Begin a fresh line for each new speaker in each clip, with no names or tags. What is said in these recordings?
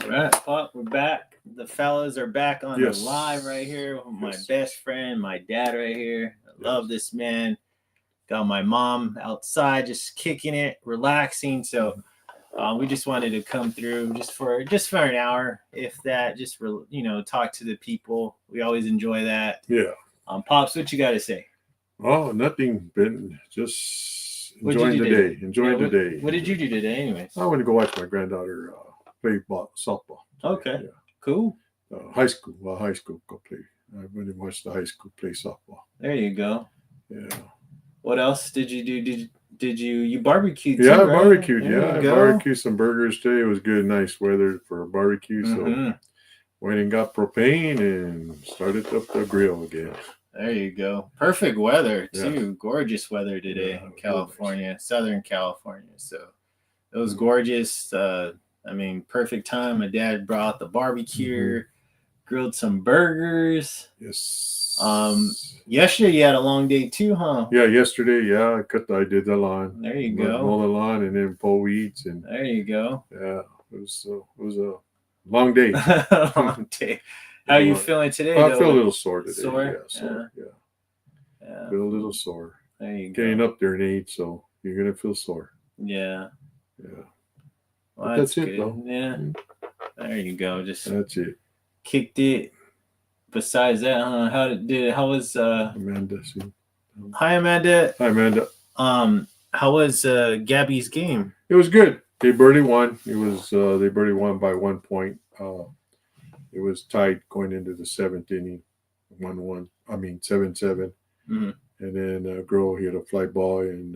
All right, Pop, we're back. The fellas are back on the live right here. My best friend, my dad right here. I love this man. Got my mom outside just kicking it, relaxing. So we just wanted to come through just for an hour, if that, just for, talk to the people. We always enjoy that.
Yeah.
Pops, what you got to say?
Oh, nothing. Been just enjoying the day. Enjoying the day.
What did you do today, anyways?
I went to go watch my granddaughter play softball.
Okay.
Yeah.
Cool.
High school go play. I went and watched the high school play softball.
There you go.
Yeah.
What else did you do? Did you barbecue?
Yeah,
too, right?
barbecued. Yeah, I barbecued some burgers today. It was good, nice weather for a barbecue. So went and got propane and started up the grill again.
There you go. Perfect weather too. Yeah. Gorgeous weather today in California, nice. Southern California. So it was gorgeous. Perfect time. My dad brought the barbecue, grilled some burgers.
Yes.
Yesterday you had a long day too, huh?
Yeah, yesterday, I did the lawn.
There you go.
Mow the lawn and then pull weeds and
there you go.
Yeah, it was a long day.
Long day. How are you feeling today?
I feel a little sore today.
Sore?
Yeah, sore. Yeah. Feel a little sore.
There you
Getting
go.
up there in age, so you're gonna feel sore.
Yeah.
Yeah.
Well,
that's
good.
it, though.
Yeah. There you go.
That's it.
Kicked it. Besides that, how was
Amanda?
Hi, Amanda.
Hi, Amanda.
How was Gabby's game?
It was good. They birdie won. It was they birdie won by 1 point. It was tied going into the seventh inning, 7-7.
Mm-hmm.
And then girl hit a fly ball and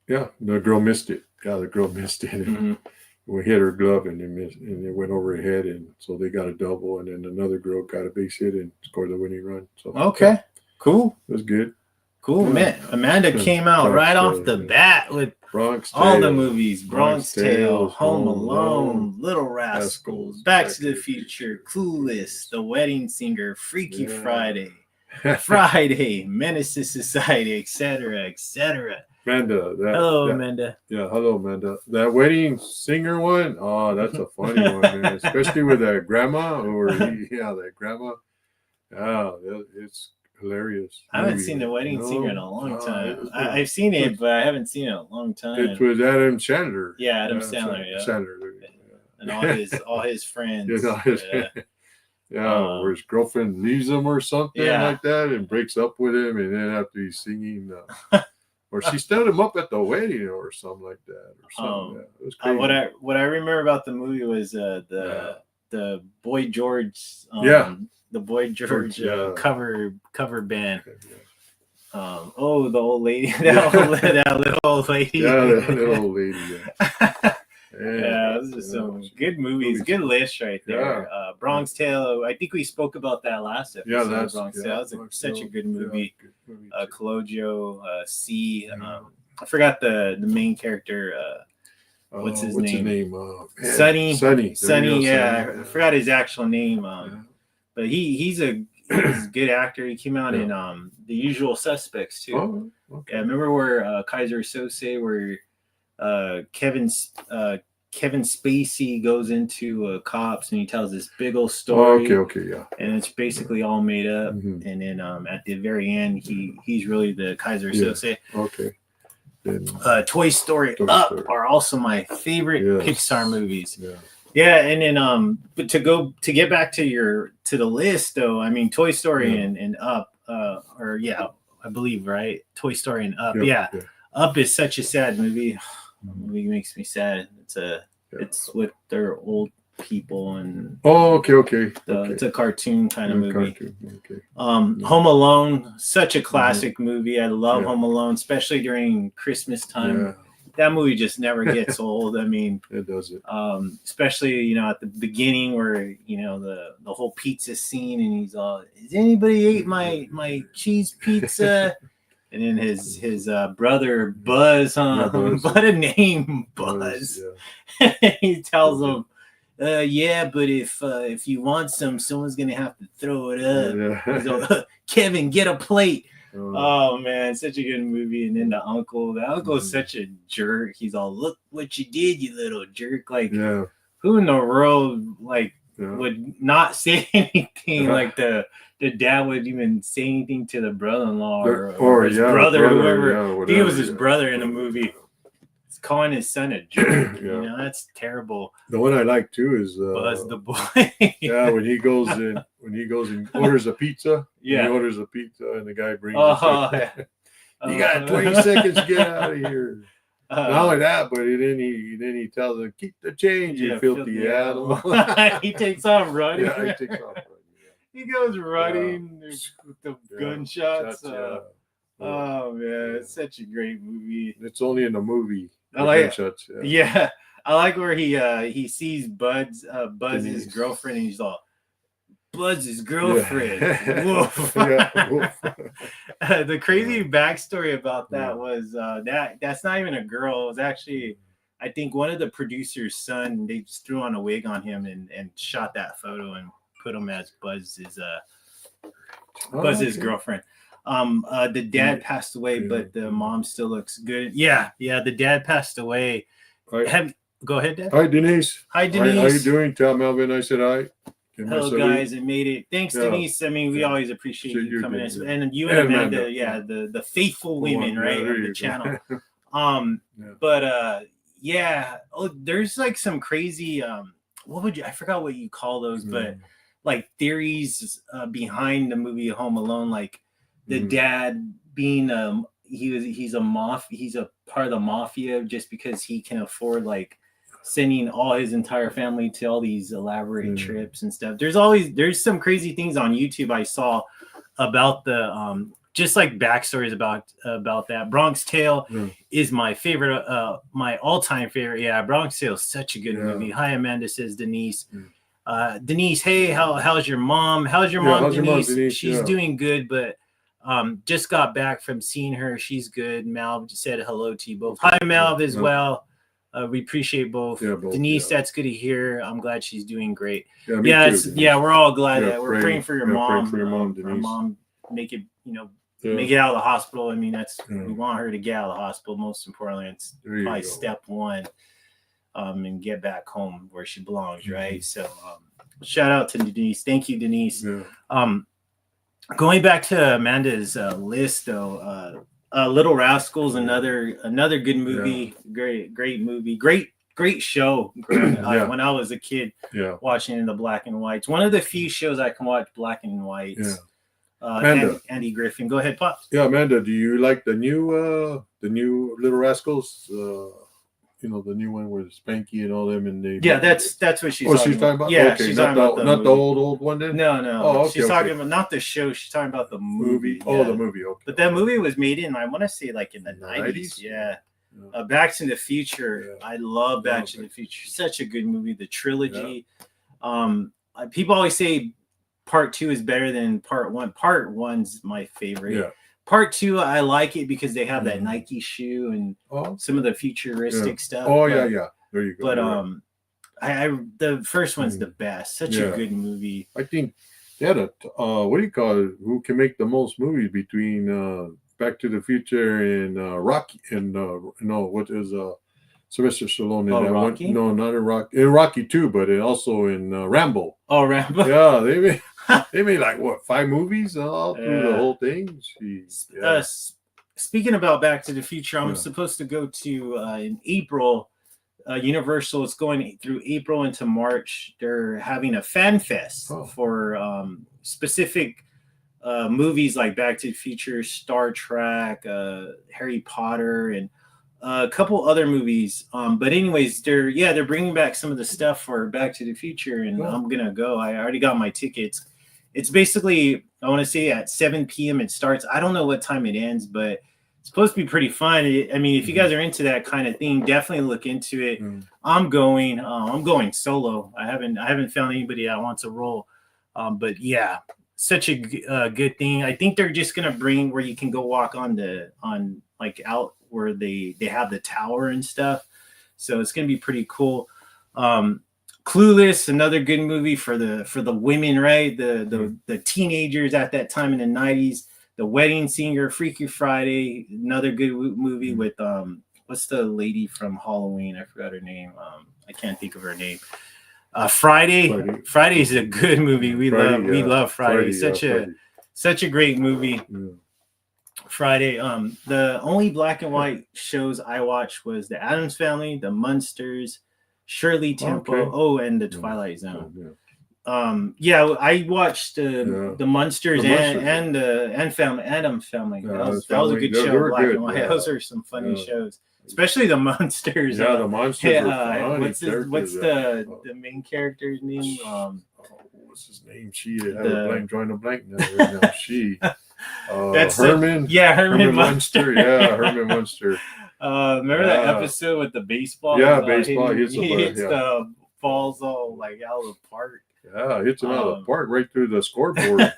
the girl missed it. Yeah, the girl missed it. And we hit her glove and it went over her head, and so they got a double. And then another girl got a base hit and scored the winning run. So
okay, cool.
It was good.
Cool, man. Amanda came out right off the bat with
Bronx
all
Tale,
the movies: Bronx Tale, Home Alone, Little Rascals, Back to the Future, Clueless, The Wedding Singer, Freaky Friday, Menace to Society, etc., etc.
Amanda.
Amanda.
Yeah, hello, Amanda. That Wedding Singer one, oh, that's a funny one, man. Especially with that grandma that grandma. Yeah, it's hilarious.
I haven't seen The Wedding Singer in a long time. I've seen it, but I haven't seen it in a long time.
It was Adam Sandler.
Yeah, Adam Sandler. And all his friends.
Where his girlfriend leaves him or something like that and breaks up with him, and then after he's singing, or she stood him up at the wedding or something like that. Or something. It was crazy.
What I remember about the movie was the Boy George. The Boy George cover band. The old lady. That little old lady.
Yeah, that little old lady.
Yeah, those are some good movies. Good list right there. Bronx Tale. I think we spoke about that last episode.
Yeah, that's
Bronx Tale. That was such a good movie. Colojo, C. I forgot the main character. What's his name? Sonny. Yeah, I forgot his actual name. But he's a good actor. He came out in The Usual Suspects too.
Oh, okay.
Yeah, remember where Kaiser Sose, where Kevin Spacey goes into cops and he tells this big old story.
Okay, yeah.
And it's basically all made up. And then at the very end, he's really the Kaiser Sose.
Okay. Then,
Toy Story are also my favorite Pixar movies.
Yeah,
and then but to get back to the list though, I mean Toy Story and Up, I believe, right? Toy Story and Up. Up is such a sad movie. The movie makes me sad. It's with their old people and
okay.
It's a cartoon kind of movie.
Okay.
Home Alone, such a classic movie. I love Home Alone, especially during Christmas time.
Yeah.
That movie just never gets old. I mean,
it doesn't.
Especially at the beginning where the whole pizza scene and he's all, "Has anybody ate my cheese pizza?" And then his brother Buzz, what a name, Buzz. He tells him, but if you want some, someone's gonna have to throw it up. He's all, "Kevin, get a plate." Oh man, such a good movie. And then the uncle is such a jerk. He's all, look what you did, you little jerk. Like, who in the world would not say anything? Like the dad would even say anything to the brother-in-law or his brother, whoever. I think it was his brother in the movie. It's calling his son a jerk. You know, that's terrible.
The one I like too is
Buzz the boy.
when he goes and orders a pizza. He orders a pizza and the guy brings you got 20 seconds to get out of here. Not only that, but then he tells him, keep the change, you filthy animal.
He takes off running.
He takes off running.
He goes running with the gunshots. Oh man, it's such a great movie.
It's only in the movie.
I like gunshots. Yeah, I like where he sees Bud's girlfriend and he's all, Bud's girlfriend. Woof. The crazy backstory about that was that's not even a girl. It was actually, I think, one of the producer's son. They just threw on a wig on him and shot that photo and put him as Buzz's girlfriend. The dad passed away, but the mom still looks good. Yeah, the dad passed away. Go ahead, Dad.
Hi, Denise.
Hi, Denise.
How you doing? Tell Melvin I said hi.
Hello, guys. It made it. Thanks, Denise. I mean, we always appreciate you coming in. And you and Amanda, the faithful women, right, of the channel. There's like some crazy, I forgot what you call those, but like theories behind the movie Home Alone, like the dad being he's a part of the mafia just because he can afford like sending all his entire family to all these elaborate trips and stuff. There's some crazy things on YouTube I saw about the just like backstories about that. Bronx Tale is my favorite, my all-time favorite. Yeah, Bronx Tale is such a good movie. Hi, Amanda, says Denise. Denise, hey, how's your mom? How's your mom, Denise? She's doing good, but just got back from seeing her. She's good. Malv said hello to you both. Hi, Malv, as well. We appreciate both. Denise, that's good to hear. I'm glad she's doing great. We're all glad that we're praying for your mom.
Praying for your mom, Denise.
Our mom make it, make it out of the hospital. I mean, we want her to get out of the hospital. Most importantly, it's probably step one. And get back home where she belongs, right? So shout out to Denise. Thank you, Denise. Going back to Amanda's list though, Little Rascals, another good movie. Great movie. Great show. When I was a kid, watching in the black and whites. One of the few shows I can watch black and whites. Andy Griffin. Go ahead, Pop.
Yeah, Amanda, do you like the new Little Rascals? The new one with Spanky and all them, and
that's what she's talking about.
Yeah, okay, she's talking about not the old one then.
No. Oh, okay, she's talking about not the show. She's talking about the movie.
Oh, the movie. Okay.
But that movie was made in, I want to say, like in the 90s. Yeah. Back to the Future. I love Back to the Future. Such a good movie. The trilogy. People always say Part 2 is better than Part 1. Part 1's my favorite. Yeah. Part 2, I like it because they have that Nike shoe and some of the futuristic stuff.
Oh, yeah. There you go.
But the first one's the best. Such a good movie.
I think they had what do you call it? Who can make the most movies between Back to the Future and Rocky and what is Sylvester Stallone in that
Rocky?
One? No, not in Rocky. In Rocky 2, but also in Rambo.
Oh, Rambo.
Yeah, they made like 5 movies all through the whole thing.
Speaking about Back to the Future, I'm supposed to go to in April. Universal is going through April into March. They're having a fan fest for specific movies like Back to the Future, Star Trek, Harry Potter, and a couple other movies. But anyways, they're bringing back some of the stuff for Back to the Future, and I'm gonna go. I already got my tickets. It's basically, I want to say at 7 p.m. it starts. I don't know what time it ends, but it's supposed to be pretty fun. I mean, if you guys are into that kind of thing, definitely look into it. I'm going solo. I haven't found anybody that wants to roll. But yeah, such a good thing. I think they're just gonna bring where you can go walk on out where they have the tower and stuff. So it's gonna be pretty cool. Clueless, another good movie for the women, right? The teenagers at that time in the 90s. The Wedding Singer, Freaky Friday, another good movie with what's the lady from Halloween? I forgot her name. I can't think of her name. Friday is a good movie. We love Friday. Such a great movie. Yeah. Friday. The only black and white shows I watched was The Addams Family, The Munsters, Shirley Temple, and The Twilight Zone. I watched the Munsters and Addams Family. That was a good show. Black and white. Those are some funny shows, especially the Munsters.
Yeah, the Munsters.
What's the main character's name?
What's his name? She had drawing a blank now. She.
That's
Herman.
Herman
Munster. Yeah, Herman Munster.
Remember that episode with the baseball?
Yeah, baseball.
He hits the balls all like out of the park.
Yeah, hits him out of the park right through the scoreboard.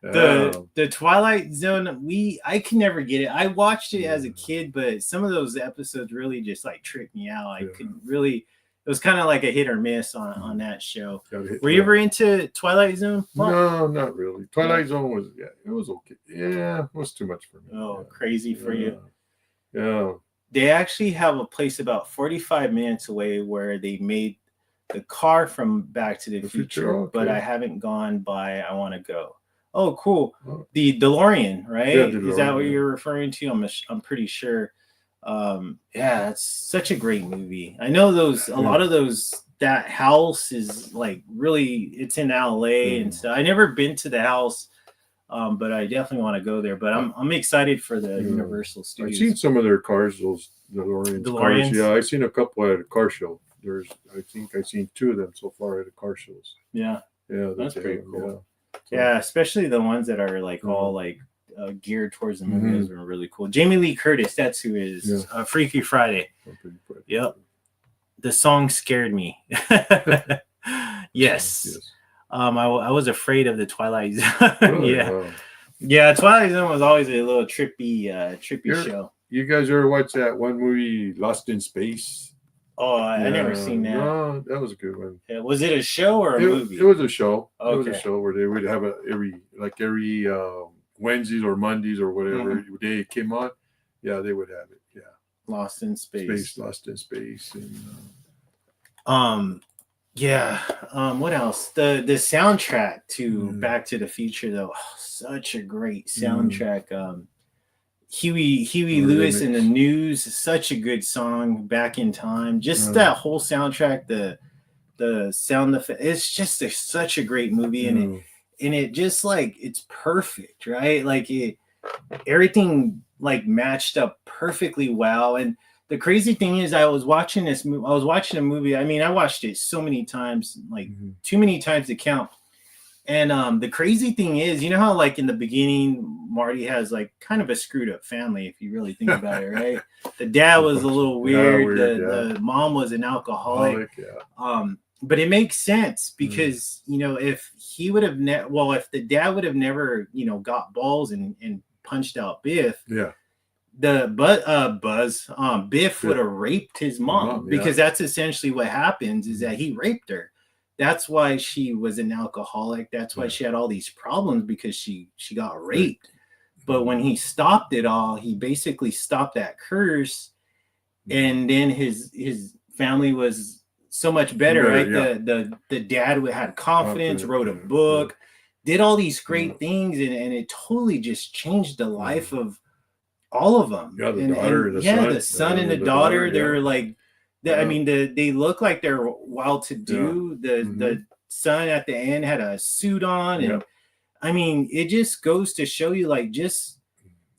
The Twilight Zone. I can never get it. I watched it as a kid, but some of those episodes really just like tripped me out. I couldn't really. It was kind of like a hit or miss on that show. Were you ever into Twilight Zone?
No, not really. Twilight Zone was it was okay. Yeah, it was too much for me.
Oh, crazy for you.
Yeah.
They actually have a place about 45 minutes away where they made the car from Back to the Future, but I haven't gone by. I want to go. Oh, cool. The DeLorean, right? Yeah, DeLorean, is that what you're referring to? I'm pretty sure. It's such a great movie. I know a lot of those, that house is like really, it's in LA and stuff. I never been to the house, but I definitely want to go there. But I'm excited for the Universal Studios.
I've seen some of their cars, those DeLoreans. Cars. Yeah, I've seen a couple at a car show. I think I've seen 2 of them so far at the car shows.
Yeah,
that's
pretty cool. Yeah, especially the ones that are like all like geared towards the movie. Those were really cool. Jamie Lee Curtis, that's who is Freaky Friday. Yep. The song scared me. Yes. I was afraid of the Twilight Zone.
Really? Wow.
Yeah, Twilight Zone was always a little trippy show.
You guys ever watch that one movie, Lost in Space?
Oh, I never seen that.
No, that was a good one.
Yeah, was it a show or a movie?
It was a show.
Okay.
It was a show where they would have every Wednesdays or Mondays or whatever day it came on. Yeah, they would have it. Yeah.
Lost in Space.
Lost in Space.
And what else? The soundtrack to Back to the Future, though. Oh, such a great soundtrack. Huey Lewis and the News, such a good song. Back in Time, just that whole soundtrack, the sound effect. It's just such a great movie, and it just like it's perfect, right? Like everything like matched up perfectly well. And the crazy thing is, I was watching a movie. I mean, I watched it so many times, like too many times to count. And the crazy thing is, you know how like in the beginning, Marty has like kind of a screwed up family, if you really think about it, right? The dad was a little weird. The mom was an alcoholic. But it makes sense because, if he would have if the dad would have never, got balls and punched out Biff, Biff would have raped his mom because that's essentially what happens is that he raped her. That's why she was an alcoholic. That's why she had all these problems because she got raped. But when he stopped it all, he basically stopped that curse. And then his family was so much better, right? The dad had confidence, wrote a book, did all these great things. And it totally just changed the life of all of them.
Yeah, the
son and the daughter, they were like, I mean, they look like they're well-to-do. The son at the end had a suit on, and I mean, it just goes to show you, like, just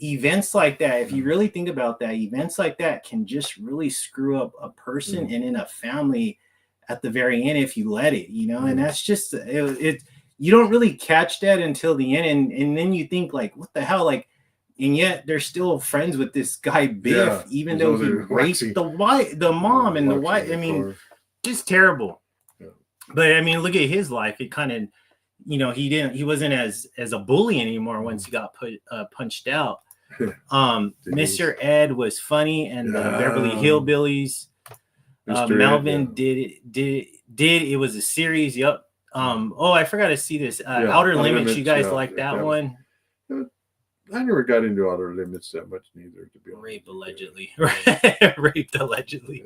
events like that. If you really think about that, events like that can just really screw up a person and in a family at the very end if you let it, And that's just it. You don't really catch that until the end, and then you think like, what the hell, like. And yet they're still friends with this guy Biff, even though he raped the mom and the wife. I mean, just terrible. Yeah. But I mean, look at his life. It kind of, he wasn't as a bully anymore once he got punched out. Mr. Ed was funny, and the Beverly Hillbillies. Melvin did it was a series. Yep. I forgot to see this. Outer Limits. You guys like that one?
I never got into Outer Limits that much neither. To be honest.
Rape allegedly. Raped allegedly.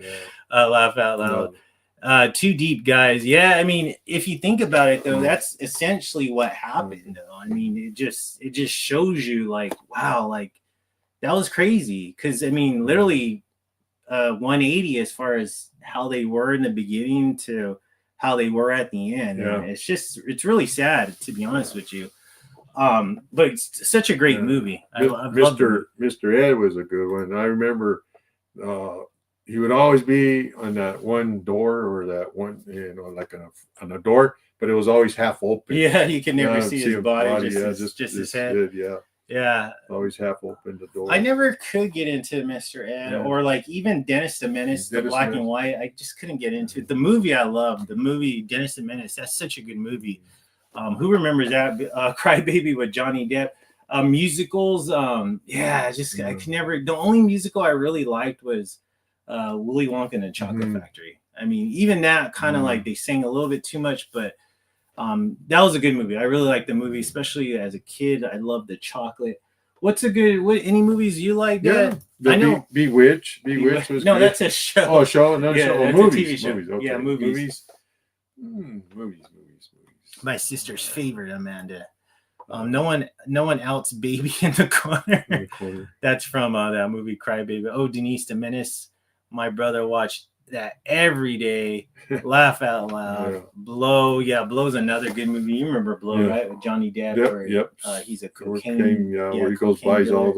Laugh out loud. No. Too deep, guys. Yeah, I mean, if you think about it, though, that's essentially what happened. Though, I mean, it just shows you, like, wow, like that was crazy. Because I mean, literally, 180 as far as how they were in the beginning to how they were at the end. Yeah. And it's really sad, to be honest with you. But it's such a great movie.
Mr. Ed was a good one. I remember he would always be on that one door or that one, like on a door, but it was always half open.
Yeah, you can never see his body, just his head. Yeah.
Always half open the door.
I never could get into Mr. Ed or like even Dennis the Menace, the black and white. I just couldn't get into it. The movie I loved, the movie Dennis the Menace. That's such a good movie. Who remembers that? Cry Baby with Johnny Depp. Musicals. I can never. The only musical I really liked was Willy Wonka and the Chocolate Factory. I mean, even that kind of like they sang a little bit too much, but that was a good movie. I really liked the movie, especially as a kid. I loved the chocolate. What's a good? Any movies you like?
Yeah, I know. Bewitched. Bewitched was
no,
good.
That's a show.
Oh, a show. No,
yeah,
show.
That's
Movies.
A TV show.
Movies. Okay.
Yeah, movies.
Movies.
My sister's favorite, Amanda. No one else, Baby in the corner. That's from that movie Cry Baby. Oh, Denise the Menace. My brother watched that every day. Laugh out loud. Blow. Yeah, Blow's another good movie. You remember Blow, right? With Johnny Depp. He's a cocaine.
Where he goes buys all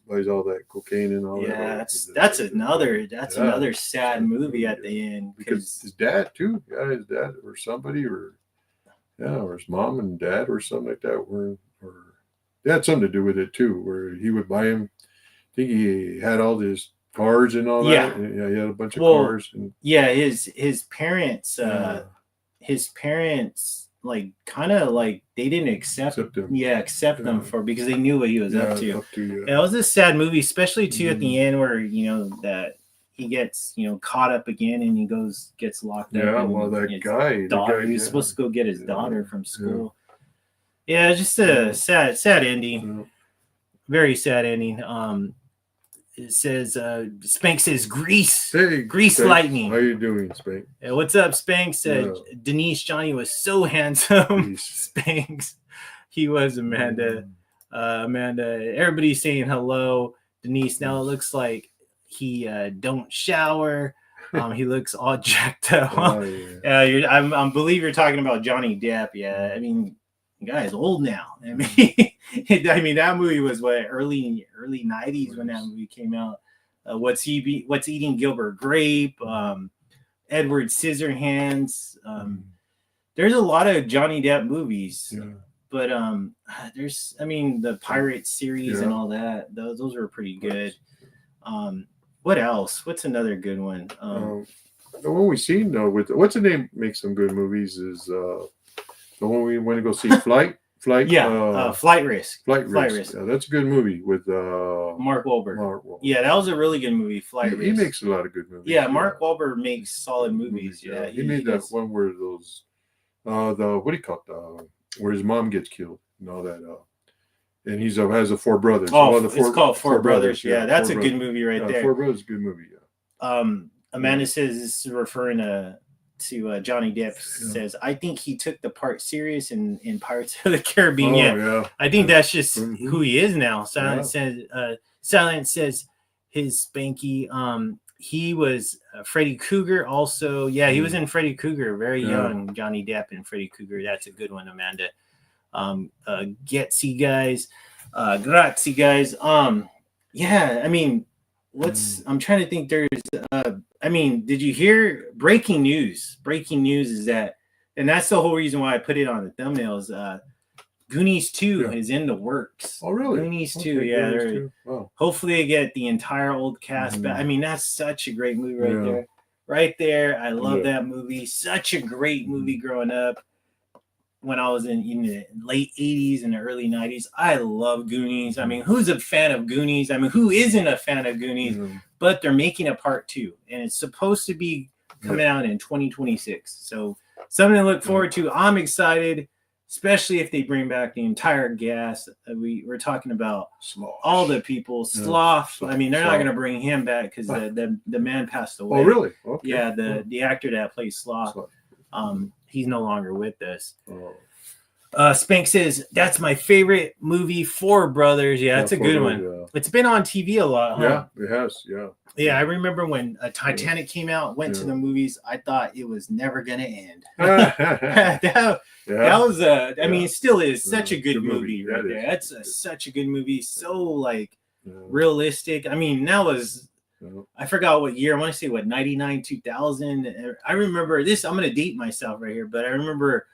that cocaine and all that.
Yeah, that's another sad movie at the end.
Because his dad too. Yeah, his dad or somebody or his mom and dad or something like that or they had something to do with it too, where he would buy him. I think he had all his cars and all that. Yeah, he had a bunch of cars. And
his parents, like kind of like they didn't accept him for because they knew what he was up to. And it was a sad movie, especially too at the end where that he gets caught up again and he gets locked up.
Yeah, well, that guy,
he was supposed to go get his daughter from school. Yeah, just a sad ending. Very sad ending. It says Spank says Grease.
Hey,
Grease
Spank.
Lightning.
How you doing, Spank?
Yeah, what's up, Spank? Said Denise Johnny was so handsome. Spanks. He was, Amanda. Amanda. Everybody's saying hello. Denise. Now it looks like he don't shower. He looks all jacked up. I believe you're talking about Johnny Depp. Yeah, I mean, the guy's old now. I mean, that movie was early 90s when that movie came out. What's Eating Gilbert Grape? Edward Scissorhands. There's a lot of Johnny Depp movies. Yeah. But there's, I mean, the Pirate series and all that. Those were pretty good. What else? What's another good one?
The one we've seen though, with what's the name? Makes some good movies is the one we went to go see. Flight Risk. Flight Risk. Yeah, that's a good movie with
Mark Wahlberg. Yeah, that was a really good movie. Flight Risk.
He makes a lot of good movies.
Yeah, Mark Wahlberg makes solid movies. Yeah,
he made that one where those what do you call it? Where his mom gets killed and all that. And he has the Four Brothers.
It's called Four Brothers. Yeah, that's a good movie right there.
Four Brothers is a good movie. Yeah.
Amanda says this is referring to Johnny Depp. Says I think he took the part serious in Pirates of the Caribbean. I think that's just who he is now. Silent says his Spanky. He was Freddy Krueger also. Yeah, he was in Freddy Krueger. Very young Johnny Depp in Freddy Krueger. That's a good one, Amanda. Grazie guys. I mean, I'm trying to think. There's did you hear breaking news? Breaking news is that, and that's the whole reason why I put it on the thumbnails. Goonies 2 is in the works.
Oh, really?
Goonies 2,
Wow.
Hopefully they get the entire old cast back. I mean, that's such a great movie right there. I love that movie. Such a great movie growing up. When I was in the late 80s and the early 90s, I love Goonies. I mean, who's a fan of Goonies? I mean, who isn't a fan of Goonies? But they're making a part 2, and it's supposed to be coming out in 2026. So something to look forward to. I'm excited. especially if they bring back the entire cast. We're talking about
Sloth.
all the people. Sloth. I mean, they're not going to bring him back because the man passed away.
Oh, really? Okay.
Yeah, the actor that plays Sloth. He's no longer with us. Spank says, that's my favorite movie, Four Brothers. Yeah, that's a good one. Yeah. It's been on TV a lot, huh?
Yeah, it has. Yeah.
Yeah, I remember when Titanic came out, went to the movies, I thought it was never going to end. that was, I mean, it still is such a good movie right there. That's such a good movie. So, like, realistic. I mean, that was... I forgot what year. I want to say 99, 2000. I remember this. I'm going to date myself right here, but I remember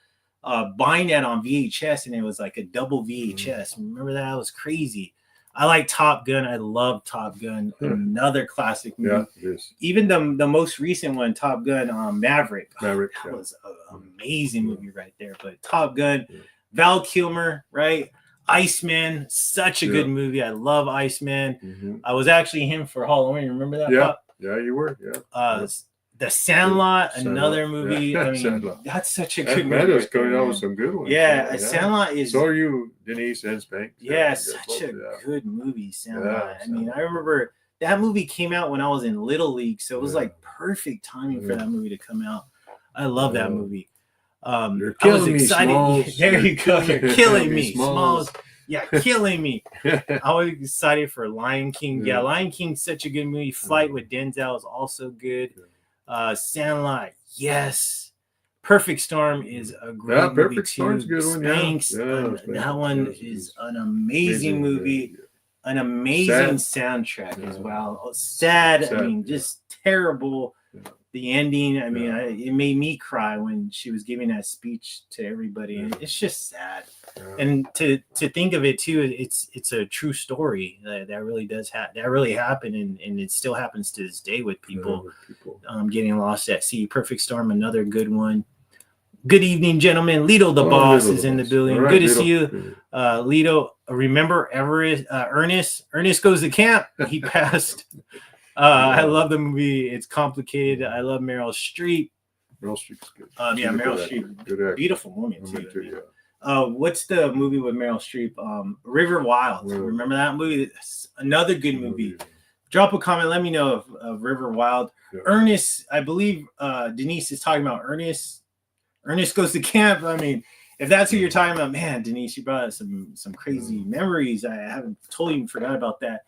buying that on VHS, and it was like a double VHS. Remember that? It was crazy. I like Top Gun. I love Top Gun. Another classic movie. Yeah, even the most recent one, Top Gun Maverick. That was an amazing movie right there. But Top Gun, Val Kilmer, right? Iceman, such a good movie. I love Iceman. I was actually him for Halloween. Remember that? Pop?
Yeah, you were. Yeah.
The Sandlot, another movie. Yeah. I mean, Sandlot. That's such a good movie.
That is coming out with some good ones.
Yeah, Sandlot is.
So are you, Denise and Spank.
Yeah, such a good movie, Sandlot. I mean, I remember that movie came out when I was in Little League, so it was like perfect timing for that movie to come out. I love that movie.
You're killing me, Smalls.
There you go. You're killing me, Smalls. Yeah, killing me. I was excited for Lion King. Yeah, Lion King's such a good movie. Flight with Denzel is also good. Sandlot, yes. Perfect Storm is a great movie too.
Storm's a good one.
Spanx, that one is an amazing movie. An amazing soundtrack as well. Sad, I mean, just terrible. The ending, I mean, it made me cry when she was giving that speech to everybody, and it's just sad. And to think of it too, it's a true story that really does that really happened, and it still happens to this day with people getting lost at sea. Perfect Storm, another good one. Good evening, gentlemen. Lito the boss is in the building. Right, good to see you, Lito. Remember Ernest? Ernest Goes to Camp. He passed. I love the movie. It's complicated. I love Meryl Streep.
Meryl Streep's good.
Meryl Streep, beautiful woman too. What's the movie with Meryl Streep? River Wild. Remember that movie? It's another good movie. Drop a comment. Let me know of River Wild. Ernest, I believe Denise is talking about Ernest. Ernest Goes to Camp. I mean, if that's who you're talking about, man, Denise, you brought up some crazy memories. I haven't totally forgot about that.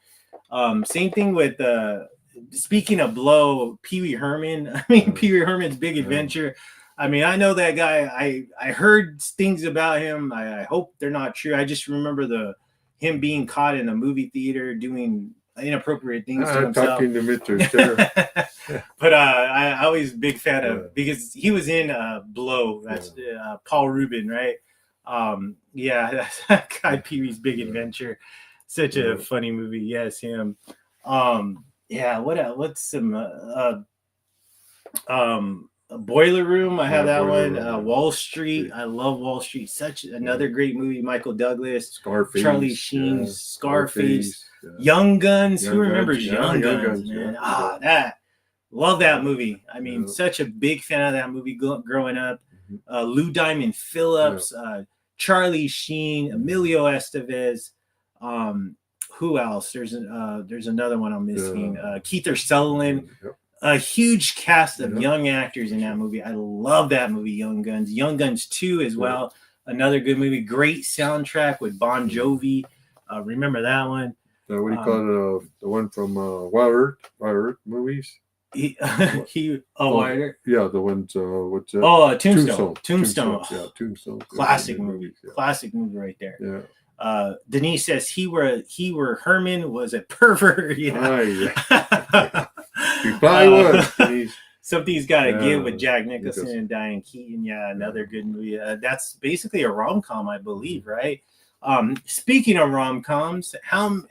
Same thing with speaking of Blow, Pee Wee Herman. I mean, Pee Wee Herman's Big Adventure. I mean, I know that guy. I heard things about him. I hope they're not true. I just remember him being caught in a movie theater doing inappropriate things to himself.
Talking to Mr.
But I was a big fan of, because he was in Blow. That's Paul Rubin, right? That's that guy, Pee Wee's Big Adventure. Such a funny movie. Yes, him. What's some Boiler Room? I have that one. Wall Street. I love Wall Street. Such another great movie. Michael Douglas,
Scarface,
Charlie Sheen, Scarface, Young Guns. Who remembers Young Guns, man? Love that movie. I mean, such a big fan of that movie growing up. Lou Diamond Phillips, Charlie Sheen, Emilio Estevez. Who else? There's another one I'm missing. Keith Sutherland. A huge cast of young actors in that movie. I love that movie, Young Guns. Young Guns 2 as well. Another good movie. Great soundtrack with Bon Jovi. Remember that one?
What do you call it? The one from Wild Earth movies?
Wild Earth?
Yeah, the ones.
Tombstone. Tombstone.
Yeah, Tombstone.
Classic movie. Classic movie right there. Yeah. Denise says he were Herman was a pervert.
He probably was.
Something's got to give with Jack Nicholson and Diane Keaton. Yeah, another good movie. That's basically a rom-com, I believe, right? Speaking of rom-coms, how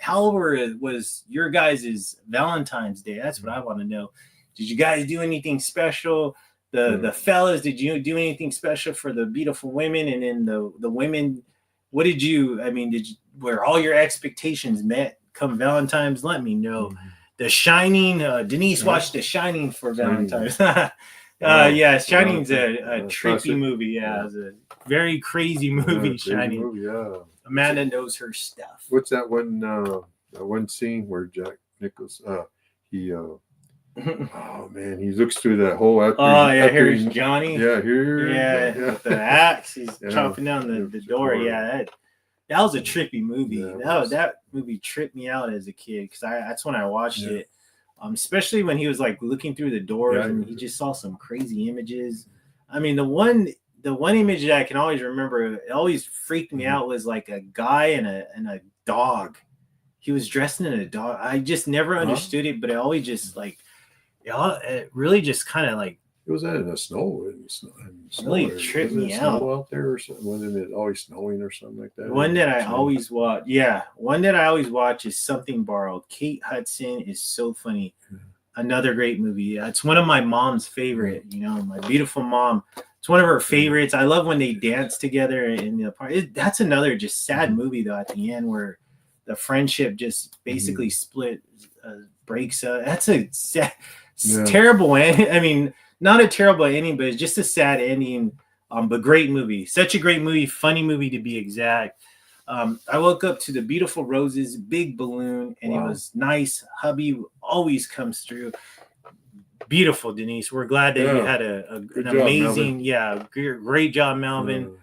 was your guys' Valentine's Day? That's what I want to know. Did you guys do anything special? The fellas, did you do anything special for the beautiful women? And then the women, what did you? I mean, were all your expectations met come Valentine's? Let me know. The Shining. Denise watched The Shining for Valentine's. Yeah, Shining's a trippy movie. Yeah, it's a very crazy movie. Shining.
Movie, yeah.
Amanda knows her stuff.
What's that one scene where Jack Nichols he oh man, he looks through that hole after
here's Johnny.
Yeah,
with the axe, he's chopping down the door. Yeah, that was a trippy movie. That movie tripped me out as a kid because that's when I watched it. Especially when he was like looking through the doors and he just saw some crazy images. I mean, the one image that I can always remember, it always freaked me out, was like a guy and a dog. He was dressed in a dog. I just never understood it, but it always just like, it really just kind of like.
It was that in the snow.
Really tripped me out.
Snow out there or something? Wasn't it always snowing or something like that?
One that I always watch. Yeah, one that I always watch is Something Borrowed. Kate Hudson is so funny. Another great movie. It's one of my mom's favorite. You know, my beautiful mom. It's one of her favorites. I love when they dance together in the park. That's another just sad movie though. At the end, where the friendship just basically breaks up. That's a sad, terrible ending. I mean, not a terrible ending, but it's just a sad ending. But great movie. Such a great movie. Funny movie to be exact. I woke up to The Beautiful Roses, Big Balloon, and it was nice. Hubby always comes through. Beautiful, Denise. We're glad that you had an amazing, great job, Melvin.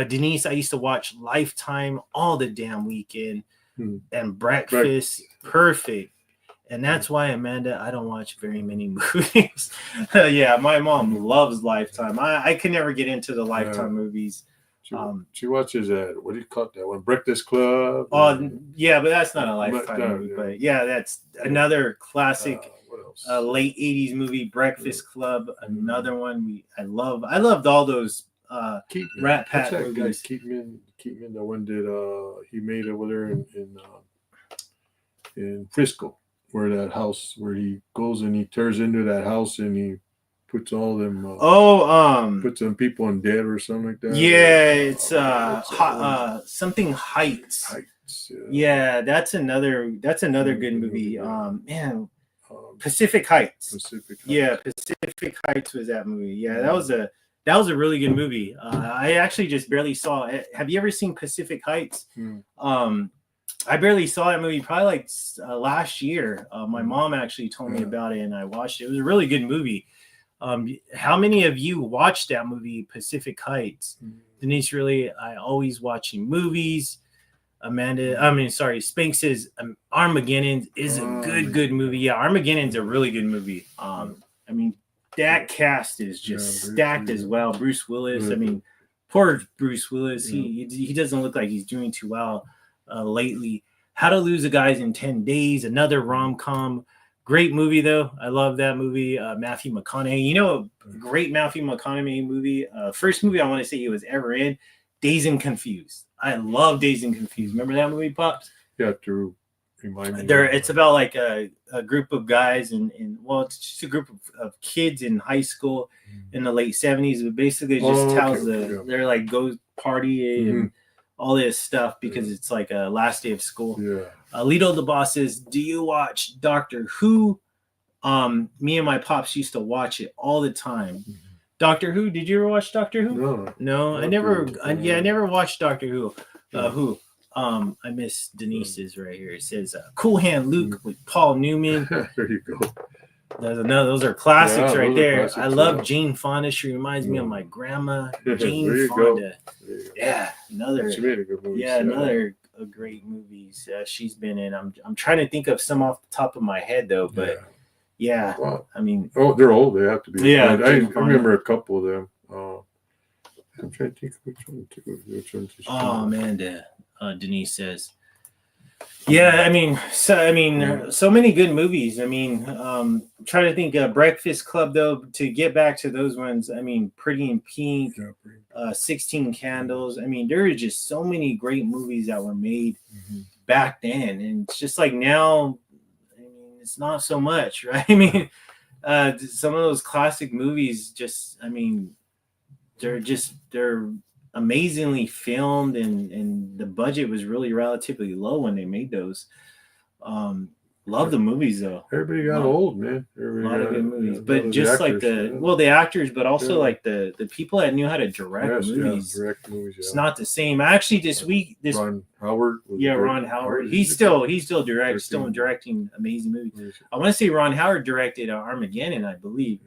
Denise, I used to watch Lifetime all the damn weekend, and Breakfast, perfect. And that's why, Amanda, I don't watch very many movies. My mom loves Lifetime. I can never get into the Lifetime movies.
She watches what do you call that one? Breakfast Club.
But that's not a Lifetime movie. But that's another classic late 80s movie, Breakfast Club. Another one I loved all those Rat Pack movies.
Keatman, the one that he made over there in Frisco. Where that house, where he goes and he tears into that house and he puts all them puts some people in dead or something like that.
Yeah, it's something Heights. Yeah, that's another good movie. Pacific Heights. Yeah, Pacific Heights was that movie. Yeah, that was a really good movie. I actually just barely saw it. Have you ever seen Pacific Heights? I barely saw that movie probably like last year. My mom actually told me about it and I watched it. It was a really good movie. How many of you watched that movie, Pacific Heights? Denise, really, I always watching movies. Spank says Armageddon is a good movie. Yeah, Armageddon's a really good movie. That cast is just stacked as well. Bruce Willis. I mean, poor Bruce Willis. He doesn't look like he's doing too well lately. How to Lose a Guy in 10 Days, another rom-com. Great movie, though. I love that movie. Matthew McConaughey. You know, a great Matthew McConaughey movie. First movie I want to say he was ever in, Dazed and Confused. I love Dazed and Confused. Remember that movie, Pops?
You have to remind me.
It's about like a group of guys it's just a group of kids in high school in the late 70s. But basically it just tells they're like go party and all this stuff because it's like a last day of school. Lito the Boss says, do you watch Doctor Who? Me and my pops used to watch it all the time. Doctor Who? Did you ever watch Doctor Who? No, I never. I never watched Doctor Who. I miss Denise's right here. It says Cool Hand Luke with Paul Newman.
There you go.
Those are classics right there. Classics, I love Jane Fonda. She reminds me of my grandma, Jane Fonda. Yeah, another good movie. Yeah, another great movies she's been in. I'm trying to think of some off the top of my head though, but wow. I mean,
they're old. They have to be. Yeah, I remember a couple of them. I'm trying to think which one.
Oh man, Denise says. Yeah, so many good movies. I'm trying to think. Breakfast Club, though, to get back to those ones. Pretty in Pink, 16 Candles. There are just so many great movies that were made back then, and it's just like now. It's not so much, right? Some of those classic movies, they're amazingly filmed and the budget was really relatively low when they made those. Love the movies though.
Everybody got old, man.
A lot of good movies, but just like the actors, but also like the people that knew how to direct movies.
Yeah, direct movies.
It's not the same. Actually,
Ron Howard.
Ron Howard. He's still directing amazing movies. I want to say Ron Howard directed Armageddon, I believe.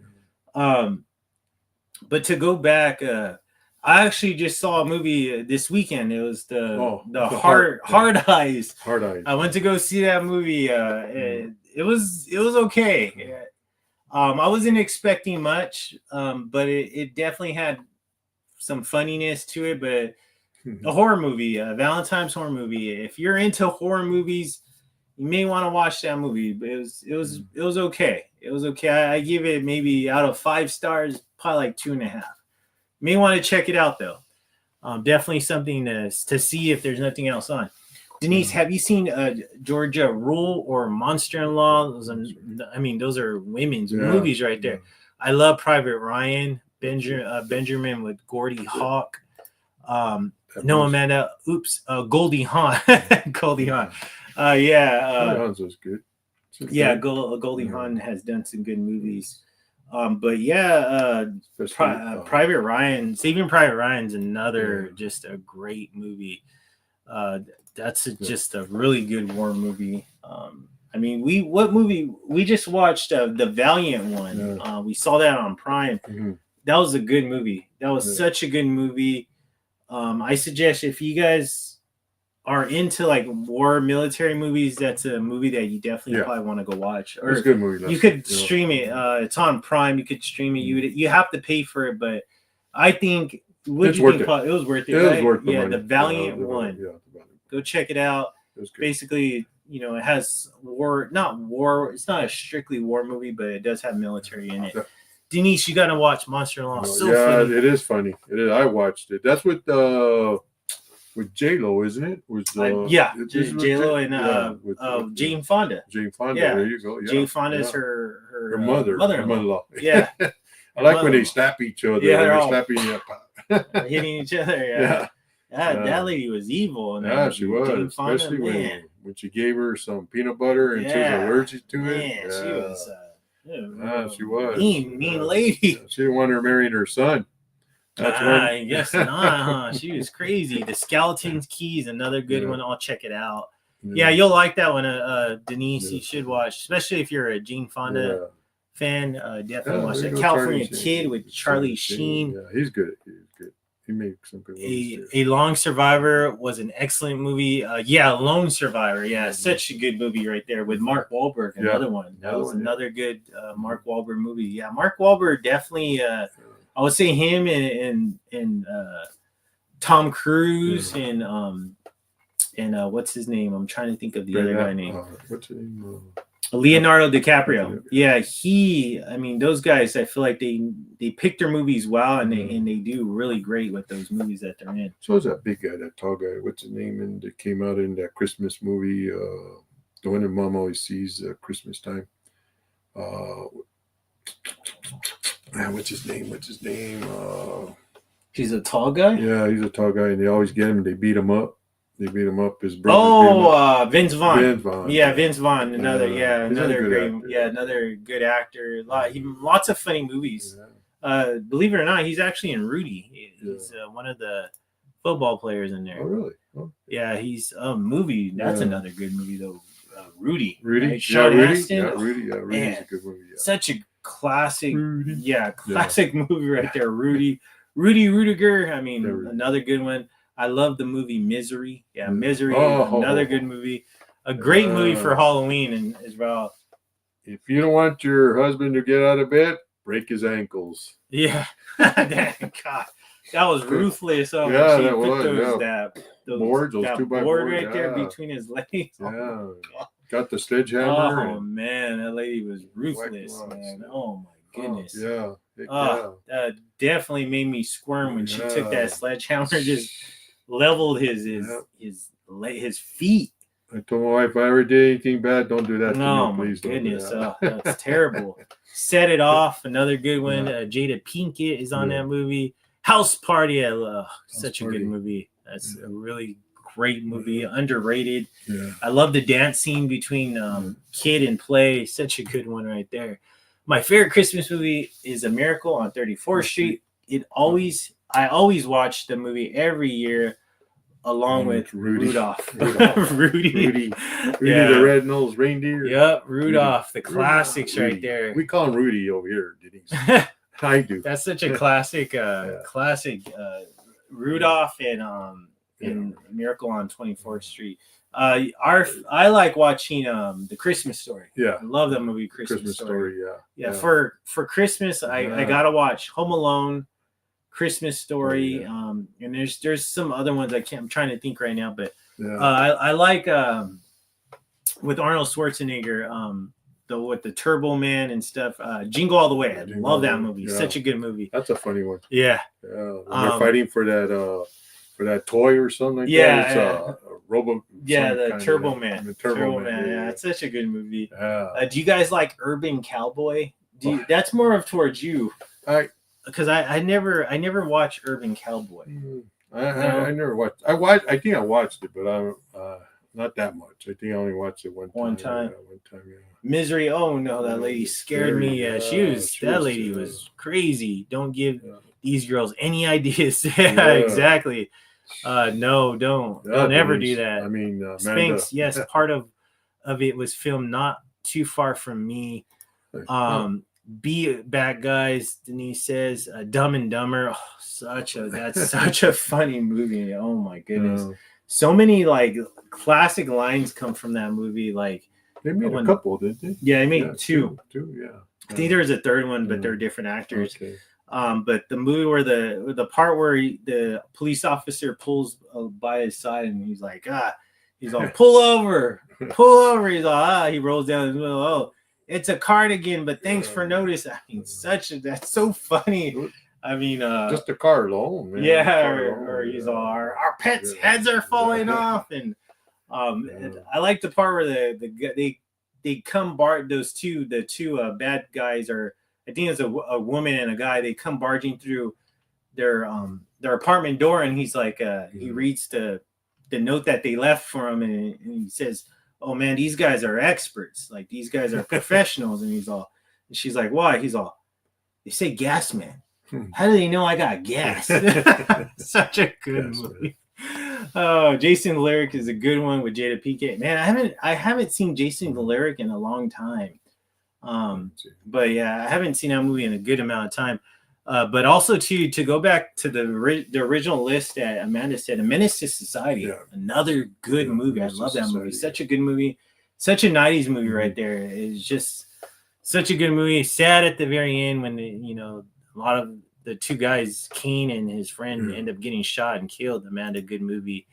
But to go back, I actually just saw a movie this weekend. It was the Hard Eyes.
Hard Eyes.
I went to go see that movie. It was okay. I wasn't expecting much, but it definitely had some funniness to it. But a horror movie, a Valentine's horror movie. If you're into horror movies, you may want to watch that movie. But it was okay. It was okay. I give it maybe out of 5 stars, probably like 2.5. May want to check it out though. Definitely something to see if there's nothing else on. Denise, have you seen Georgia Rule or Monster-in-Law? Those are women's movies right there. I love Private Ryan, Benjamin with Goldie Hawn. Goldie Hawn. Goldie Hawn.
Hawn's was good.
Goldie Hawn has done some good movies. Private Ryan, Saving Private Ryan's another just a great movie. That's just a really good war movie. We just watched the Valiant one. We saw that on Prime. That was a good movie. That was such a good movie. I suggest if you guys are into like war military movies, that's a movie that you definitely probably want to go watch. Or
it's a good movie.
You could stream it. It's on Prime. You could stream it. You have to pay for it, but I think it was worth it. It was worth it. It was worth the money. The Valiant one. Go check it out. Basically, it has not war. It's not a strictly war movie, but it does have military in it. Denise, you got to watch Monster-in-Law.
Funny. It is funny. It is. I watched it. That's with J-Lo, isn't it?
J-Lo and Jane Fonda.
Jane Fonda, there you go.
Jane Fonda is her
mother-in-law.
Yeah.
I like when they slap each other.
Yeah, they're all
hitting
each other. That lady was evil.
She was. Jane Fonda, especially when she gave her some peanut butter and she was allergic to it. She was.
Mean lady.
She didn't want her marrying her son.
I guess not, huh? She was crazy. The Skeleton's Key is another good one. I'll check it out. Yeah, you'll like that one, Denise. You should watch, especially if you're a Jane Fonda fan. Definitely watch that. California Kid with Charlie Sheen.
Yeah, he's good. He made some good movies.
A Long Survivor was an excellent movie. Lone Survivor. Yeah, such a good movie right there with Mark Wahlberg. Another one. That was another good Mark Wahlberg movie. Yeah, Mark Wahlberg definitely. I would say him and Tom Cruise and what's his name? I'm trying to think of the other guy name.
What's his name?
Leonardo DiCaprio. Yeah, those guys, I feel like they pick their movies well and they do really great with those movies that they're in.
So is that big guy, that tall guy, what's his name? And that came out in that Christmas movie, the one that Mom always sees Christmas time. What's his name?
He's a tall guy?
Yeah, he's a tall guy, and they always get him. They beat him up. His brother.
Vince Vaughn. Yeah, Vince Vaughn. Another good actor. Lots of funny movies. Yeah. Believe it or not, he's actually in Rudy. He's one of the football players in there.
Oh, really? Oh.
Yeah, he's a movie. That's another good movie though. Rudy.
Right?
Sean Astin.
Yeah, Rudy. Yeah, Rudy's a good movie. Yeah.
Such a classic. Classic movie right there. Rudy Rudiger. Another good one. I love the movie Misery. Yeah, Misery. Another good movie. A great movie for Halloween as well.
If you don't want your husband to get out of bed, break his ankles.
Yeah. God, that was ruthless.
That was. Those boards, those 2x4
board right there between his legs.
Yeah. Got the sledgehammer.
Oh man, that lady was ruthless, man. Oh my goodness.
That
definitely made me squirm when she took that sledgehammer, just leveled his feet.
I told my wife, if I ever did anything bad, don't do that to me, please.
Oh my goodness, that's terrible. Set It Off, another good one. Jada Pinkett is on that movie. House Party, such a good movie. That's a really great movie, underrated.
Yeah.
I love the dance scene between Kid and Play. Such a good one right there. My favorite Christmas movie is A Miracle on 34th Street. I always watch the movie every year along with Rudolph. Rudy
the red-nosed reindeer.
Yep, Rudolph, the classics right there.
We call him Rudy over here, Denise. I do.
That's such a classic, Rudolph and Miracle on 24th Street. I like watching the Christmas Story.
Yeah,
I love that movie, Christmas Story.
Yeah.
For Christmas, I gotta watch Home Alone, Christmas Story, and there's some other ones I'm trying to think right now, but I like with Arnold Schwarzenegger, with the Turbo Man and stuff, Jingle All the Way. I love that movie.
Yeah.
Such a good movie.
That's a funny one.
Yeah.
When they're fighting for that toy or something like that. It's Robo.
Yeah, the Turbo Man. The Turbo Man. Yeah, it's such a good movie. Do you guys like Urban Cowboy? That's more of towards you. Because I never watched Urban Cowboy.
I never watched. I think I watched it, but I'm not that much. I think I only watched it one time. Yeah.
Misery. Oh no, that lady scared me. Yeah, that lady was crazy. Don't give these girls any ideas. Yeah, exactly. No, don't ever do that.
I mean,
Spanx. Yes, part of it was filmed not too far from me. Be Bad Guys, Denise says. Dumb and Dumber. Oh, that's such a funny movie. Oh my goodness. So many like classic lines come from that movie. Like
they made a couple, didn't they?
Yeah, they made two.
Yeah.
I think there was a third one, but they're different actors. Okay. But the movie where the part where the police officer pulls by his side and he's like, he's all pull over. He's all he rolls down his middle. Oh, it's a cardigan, but thanks for notice. I mean, that's so funny. I mean,
just a car alone, man.
Yeah, or he's all our pets' heads are falling off, and I like the part where they come the two bad guys are. I think it's a woman and a guy. They come barging through their apartment door, and he's like, he reads the note that they left for him, and he says, "Oh man, these guys are experts. Like these guys are professionals." And she's like, "Why?" He's all, "They say gas man. How do they know I got gas?" Such a good movie. Oh, Jason the Lyric is a good one with Jada Pinkett. Man, I haven't seen Jason the Lyric in a long time. But yeah, I haven't seen that movie in a good amount of time. But also to go back to the original list that Amanda said, A Menace to Society, another good movie. I love that movie. Such a good movie. Such a 90s movie right there. It's just such a good movie. Sad at the very end when a lot of the two guys, Kane and his friend, end up getting shot and killed. Amanda, good movie.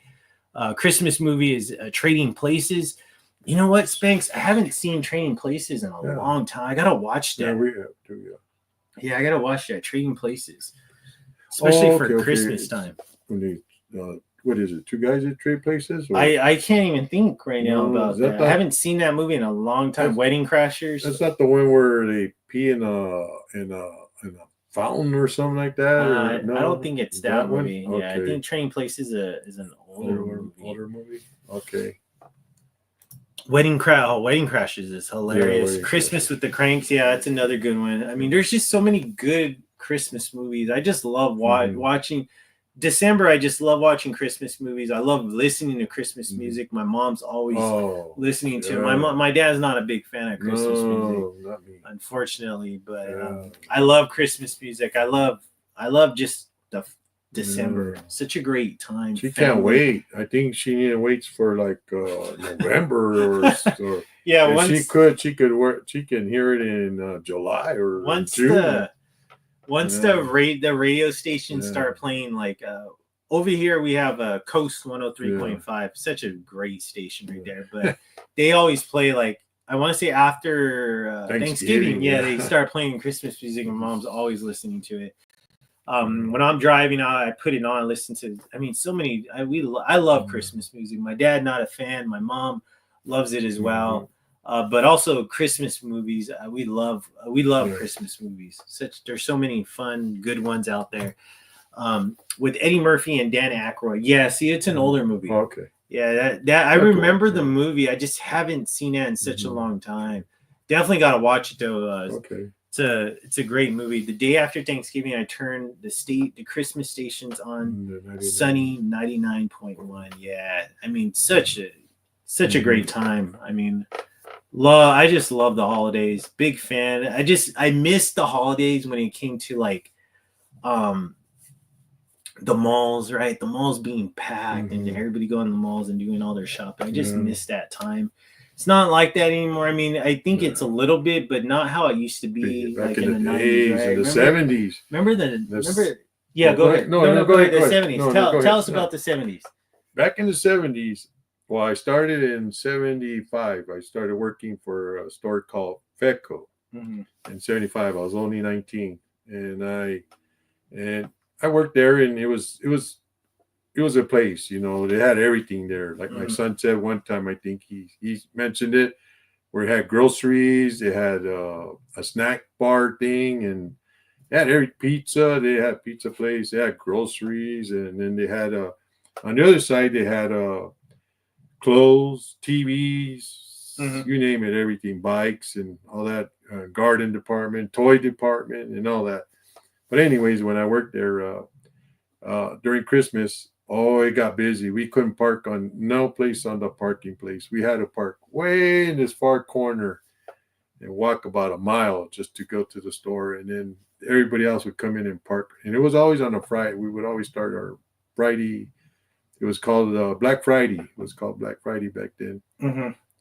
Christmas movie is Trading Places. You know what, Spanx? I haven't seen Trading Places in a long time. I gotta watch that.
Yeah, we have to.
Yeah, I gotta watch that. Trading Places, especially for Christmas time.
When what is it? Two guys that trade places?
I can't even think right now about that. I haven't seen that movie in a long time. Wedding Crashers.
That's not the one where they pee in a fountain or something like that.
No? I don't think it's that movie.
Okay.
Yeah, I think Trading Places is an older
movie. Okay.
Wedding Crashers is hilarious. Christmas with the Cranks, that's another good one. I mean, there's just so many good Christmas movies. I just love watching. December, I just love watching Christmas movies. I love listening to Christmas music. My mom's always listening to it. My dad's not a big fan of Christmas music,
not me.
Unfortunately. But I love Christmas music. I love just the December. Such a great time.
She can't wait. I think she waits for like November or she can hear it in July or June.
Once the radio stations start playing, like over here we have a Coast 103.5, such a great station right there. But they always play like, I want to say after Thanksgiving. Yeah, they start playing Christmas music, and Mom's always listening to it. When I'm driving, I put it on and listen to. I mean, so many. I love Christmas music. My dad not a fan. My mom loves it as well. But also Christmas movies. We love Christmas movies. There's so many fun, good ones out there. with Eddie Murphy and Dan Aykroyd. Yeah, see, it's an older movie.
Okay.
Yeah, that I remember the movie. I just haven't seen it in such a long time. Definitely got to watch it though.
Okay.
It's a great movie. The day after Thanksgiving, I turned the Christmas stations on Sunny 99.1. Yeah, I mean such a great time. I mean, I just love the holidays. Big fan. I missed the holidays when it came to like the malls, right? The malls being packed and everybody going to the malls and doing all their shopping. I just missed that time. It's not like that anymore. I mean, I think it's a little bit, but not how it used to be
back
like
in the
90s,
days,
right?
in the 70s.
Remember? Yeah, go ahead.
No,
go ahead.
ahead.
The 70s. Tell us about the 70s.
Back in the 70s, well, I started in 75. I started working for a store called Fedco. In 75, I was only 19, and I worked there, and it was a place, you know. They had everything there. Like my son said one time, I think he mentioned it, where it had groceries, they had a snack bar thing, and they had every pizza. They had pizza place, they had groceries, and then they had on the other side they had clothes, TVs, you name it, everything, bikes and all that, garden department, toy department, and all that. But anyways, when I worked there during Christmas, it got busy. We couldn't park on no place on the parking place. We had to park way in this far corner and walk about a mile just to go to the store. And then everybody else would come in and park. And it was always on a Friday. We would always start our Friday. It was called Black Friday. It was called Black Friday back then.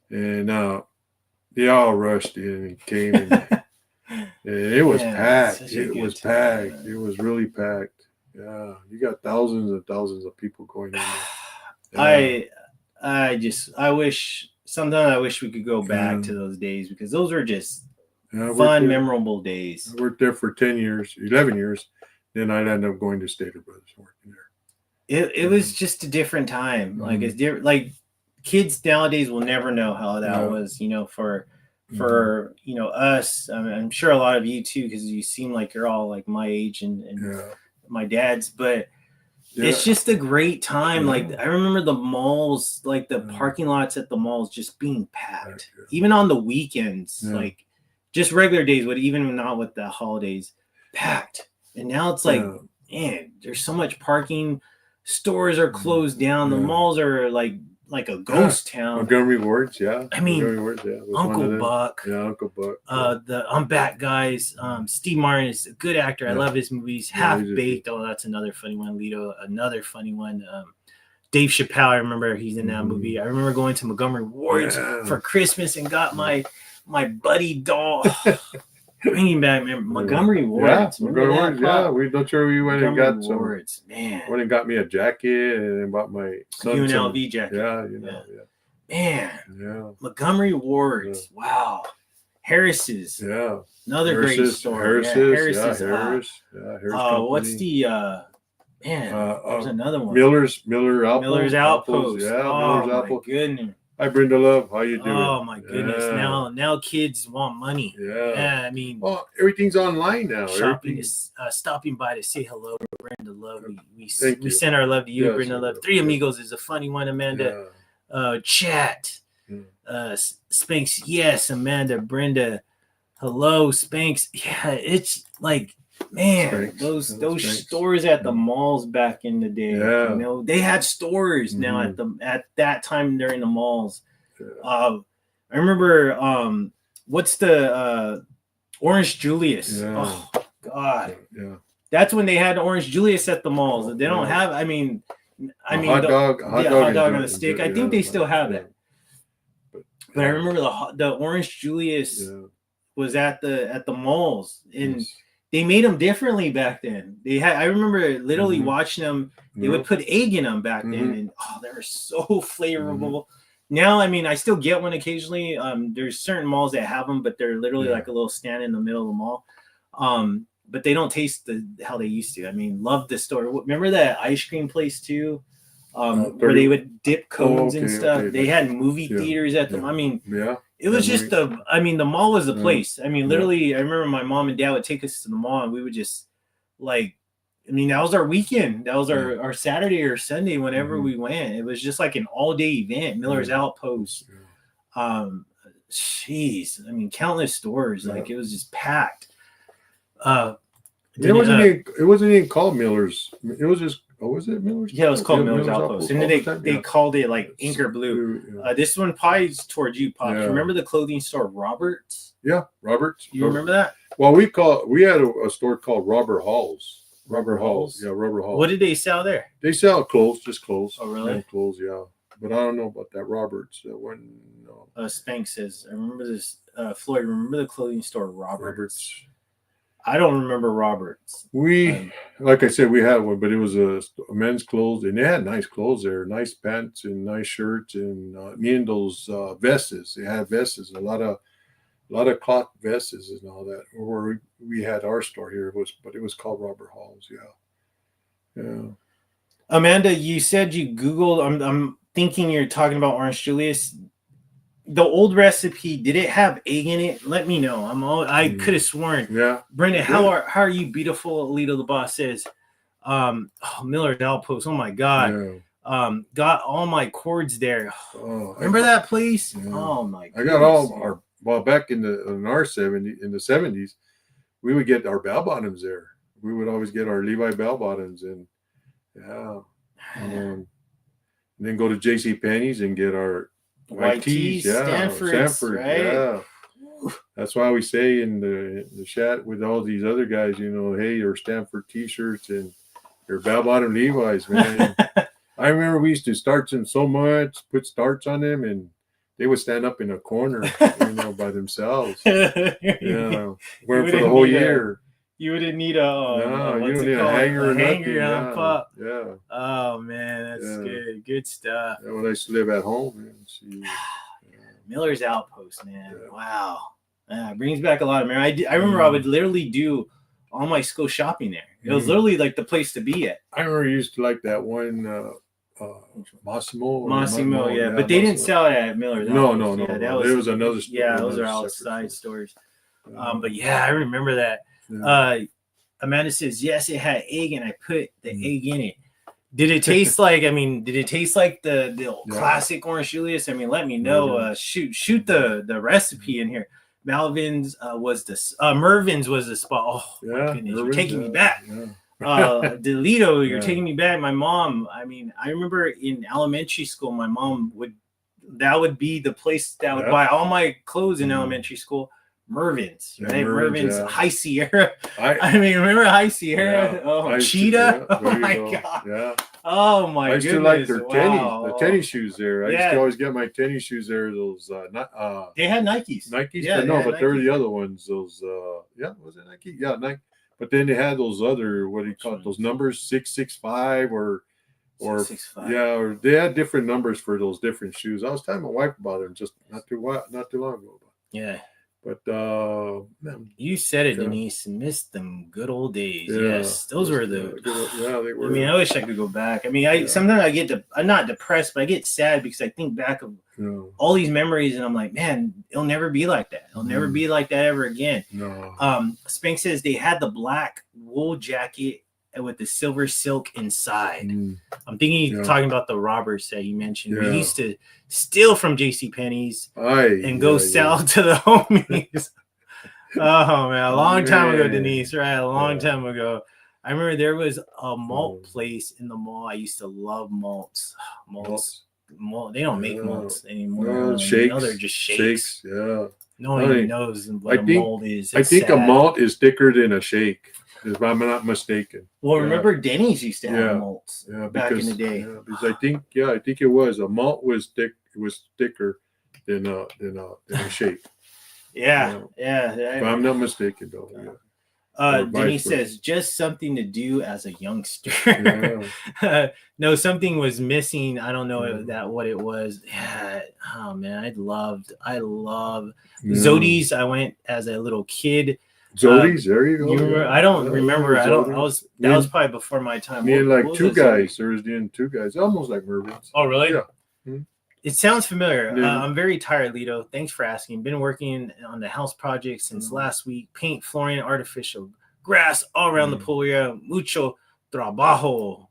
And they all rushed in and came in. And it was packed. It was packed. It was really packed. Yeah, you got thousands and thousands of people going in there.
I wish we could go back to those days, because those were just fun, memorable days.
I worked there for 11 years. Then I ended up going to Stater Brothers working there.
It was just a different time. Like it's different. Like kids nowadays will never know how that was. You know, for you know us. I'm sure a lot of you too, because you seem like you're all like my age and my dad's. But it's just a great time. Like I remember the malls, like the parking lots at the malls, just being packed. Even on the weekends, like just regular days, but even not with the holidays, packed. And now it's like, man, there's so much parking. Stores are closed down. The malls are like a ghost town.
Montgomery Wards,
I mean, Uncle Buck.
Yeah, Uncle Buck.
The I'm Back guys. Steve Martin is a good actor. I love his movies. Half Baked. Oh, that's another funny one. Lito, another funny one. Dave Chappelle, I remember he's in that movie. I remember going to Montgomery Wards for Christmas and got my buddy doll. Bringing back, man, Montgomery Wards.
Montgomery Wards. Yeah, we don't sure we went and got some.
Wards, man.
Went and got me a jacket and then bought my son
UNLV jacket.
Yeah, you know,
Man, Montgomery Wards. Wow. Harris's.
Yeah.
Another great store.
Harris's.
Harris. What's the man? There's another one.
Miller's
Outpost.
Yeah,
oh
Miller's Outpost.
Goodness.
Hi, Brenda Love. How you doing?
Oh my goodness! Now kids want money.
Yeah.
I mean,
everything's online now.
Stopping by to say hello to Brenda Love. We send our love to you, Brenda Love. Three Amigos is a funny one. Amanda, Chat, Spanx. Yes, Amanda, Brenda. Hello, Spanx. Yeah, it's like, man, those stores at the malls back in the day. You know, they had stores now at that time during the malls. I remember what's the Orange Julius? Oh God. That's when they had Orange Julius at the malls. They don't have, I mean
hot dog
on a stick. I think they still have that. But I remember the Orange Julius was at the malls, and they made them differently back then. I remember literally watching them. They would put egg in them back then, and they were so flavorful. Now, I mean, I still get one occasionally. There's certain malls that have them, but they're literally like a little stand in the middle of the mall. But they don't taste how they used to. I mean, love the store. Remember that ice cream place too, where they would dip cones and stuff. They had movie theaters at them. I mean, it was just the mall was the place. I mean, literally, I remember my mom and dad would take us to the mall, and we would just like, I mean, that was our weekend. That was our Saturday or Sunday whenever we went. It was just like an all-day event. Miller's Outpost. Jeez, I mean, countless stores. Like, it was just packed.
It wasn't even called Miller's. It was just, was it Miller's?
Yeah, it was called Miller's Outpost. And then they called it like Anchor Blue. This one probably is towards you, Pops. Remember the clothing store Roberts?
Yeah, Roberts.
You remember that?
Well, we had a store called Robert Hall's. Robert Hall's. Yeah, Robert Hall.
What did they sell there?
They sell clothes, just clothes.
Oh, really?
Yeah, clothes, yeah. But I don't know about that Roberts.
Spank says, I remember this. Floyd, remember the clothing store Roberts? I don't remember Roberts.
Like I said, we had one, but it was a men's clothes, and they had nice clothes there, nice pants and nice shirts, and me and those vests. They had vests, a lot of cloth vests and all that. Where we had our store here, but it was called Robert Hall's. Yeah.
Amanda, you said you Googled. I'm thinking you're talking about Orange Julius. The old recipe, did it have egg in it? Let me know. I could have sworn.
Yeah.
Brendan, how are you beautiful? Alito the boss says. Miller's Outpost. Oh my God. Yeah. Got all my cords there. Remember that place? Yeah. Oh my God.
I got all our back in the 70s, we would get our bell bottoms there. We would always get our Levi bell bottoms and then go to JC Penney's and get our white tees, Stanford, right? Yeah. That's why we say in the chat with all these other guys, hey, your Stanford t-shirts and your bell bottom Levi's, man. I remember we used to starch them so much, put starch on them, and they would stand up in a corner, by themselves. Yeah, wearing for the whole year.
You wouldn't need
you don't need a hanger or nothing.
Pop. Yeah. Oh man, that's good stuff.
Yeah, when I used to live at home, man.
Miller's Outpost, man. Yeah. Wow. It brings back a lot of memories. I remember I would literally do all my school shopping there. It was literally like the place to be at.
I remember you used to like that one Massimo,
yeah. But they didn't sell it at Miller's.
No.
Yeah,
there was another store.
Yeah, those are outside stores. But yeah, I remember that. Yeah. Amanda says, yes, it had egg, and I put the egg in it. Did it taste like? Did it taste like the classic Orange Julius? Let me know. Shoot the recipe in here. Mervin's was the spot. Oh my goodness, you're taking me back. Delito, you're taking me back. My mom. I remember in elementary school, my mom would be the place that would buy all my clothes in elementary school. Mervin's, right? Mervin's High Sierra. Remember High Sierra? Yeah. Oh, Cheetah. Oh my God. Yeah. Oh my goodness. I used to like
their tennis shoes there. I used to always get my tennis shoes there. Those
they had Nikes.
Yeah, but they're the other ones. Those was it Nike? Yeah, Nike. But then they had those other, what do you call it? Those numbers 665 or 665. Or they had different numbers for those different shoes. I was telling my wife about them just not too long ago.
Yeah.
But
you said it, Denise. Missed them good old days. Yeah, yes, those were the.
They were.
I wish I could go back. Sometimes I get I'm not depressed, but I get sad because I think back of all these memories, and I'm like, man, it'll never be like that. It'll never be like that ever again.
No.
Spank says they had the black wool jacket with the silver silk inside. I'm thinking he's talking about the robbers that you mentioned. We used to steal from JCPenney's and go sell to the homies. Oh man, a long time ago, Denise, right? A long time ago. I remember there was a malt place in the mall. I used to love malts. Malt. They don't make malts anymore.
No, shakes.
They're just shakes.
Yeah.
No one even knows what a malt is.
I think a malt is thicker than a shake, if I'm not mistaken.
Well, remember Denny's used to have malts back in the day.
Yeah, because I think it was a malt was thick. It was thicker than a shake.
If
I'm not mistaken, though.
Denny says, just something to do as a youngster. No, something was missing. I don't know what it was. Yeah. Oh man, I love Zodi's. I went as a little kid.
Zodi's, there you go.
Remember, I don't remember. That was probably before my time.
Me and like two guys. Thursday and two guys, almost like Mervin's.
Oh really?
Yeah.
Mm-hmm. It sounds familiar. I'm very tired, Lito. Thanks for asking. Been working on the house project since last week. Paint, flooring, artificial grass all around the pool area. Mucho trabajo.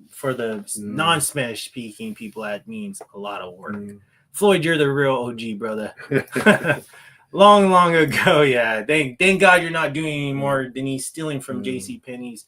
For the non-Spanish speaking people, that means a lot of work. Floyd, you're the real OG, brother. long ago, yeah. Thank God you're not doing anymore. Denise, stealing from J.C. Penney's.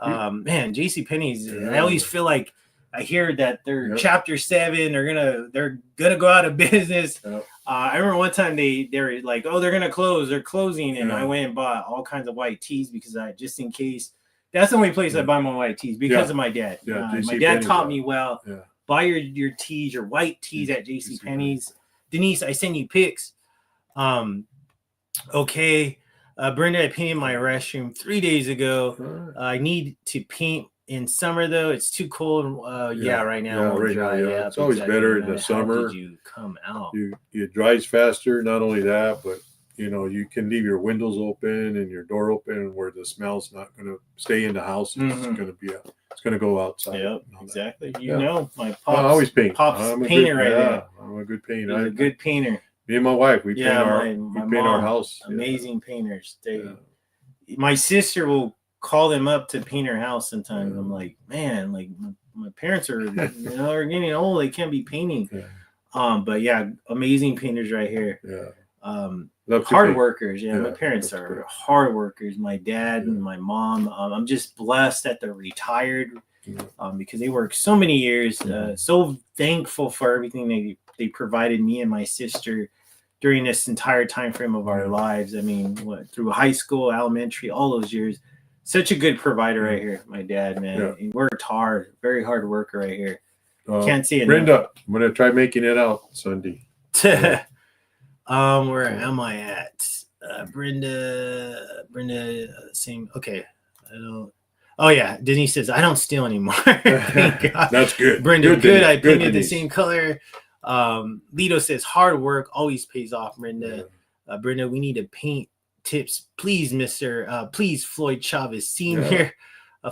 Man, J.C. Penney's. I always feel like I hear that they're Chapter 7. They're gonna go out of business. I remember one time they were like, oh, they're gonna close. They're closing, and I went and bought all kinds of white tees because just in case. That's the only place I buy my white tees because of my dad. My dad taught me well. Buy your tees, your white tees at J.C. Penney's. Denise, I send you pics. Okay. Brenda, I painted my restroom 3 days ago. I need to paint in summer though. It's too cold. Right now.
It's always better in the summer.
How did you come out?
It dries faster. Not only that, but you can leave your windows open and your door open where the smell's not going to stay in the house. It's going to go outside.
Yep, exactly. My pops.
I always paint.
Pops painter right there.
I'm a good painter.
I'm a good painter.
Me and my wife, we paint our house.
Amazing painters. My sister will call them up to paint her house sometimes. I'm like, man, like my parents are, are getting old. They can't be painting. But amazing painters right here. Hard workers. My parents are hard workers. My dad and my mom. I'm just blessed that they're retired because they worked so many years. So thankful for everything they provided me and my sister during this entire time frame of our lives. I mean, through high school, elementary, all those years. Such a good provider right here, my dad, man. He worked hard, very hard worker right here. Can't see it.
Brenda, I'm gonna try making it out Sunday.
Where am I at? Brenda, same. Okay, I don't. Oh yeah, Denise says I don't steal anymore. Thank God.
That's good.
Brenda, good. I painted the same color. Lito says hard work always pays off. Brenda, Brenda, we need to paint tips, please, Mr. Please, Floyd Chavez Sr.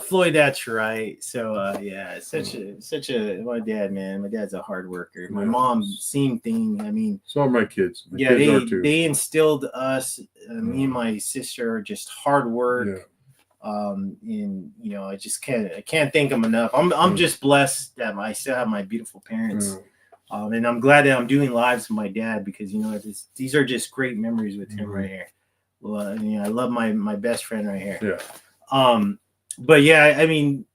Floyd, that's right. So such a my dad, man. My dad's a hard worker. My mom, same thing. I mean,
so are my kids. Kids
they instilled us. Me and my sister just hard work. And I can't thank them enough. I'm just blessed that I still have my beautiful parents. And I'm glad that I'm doing lives with my dad because these are just great memories with him right here. Well, I love my best friend right here. But I mean,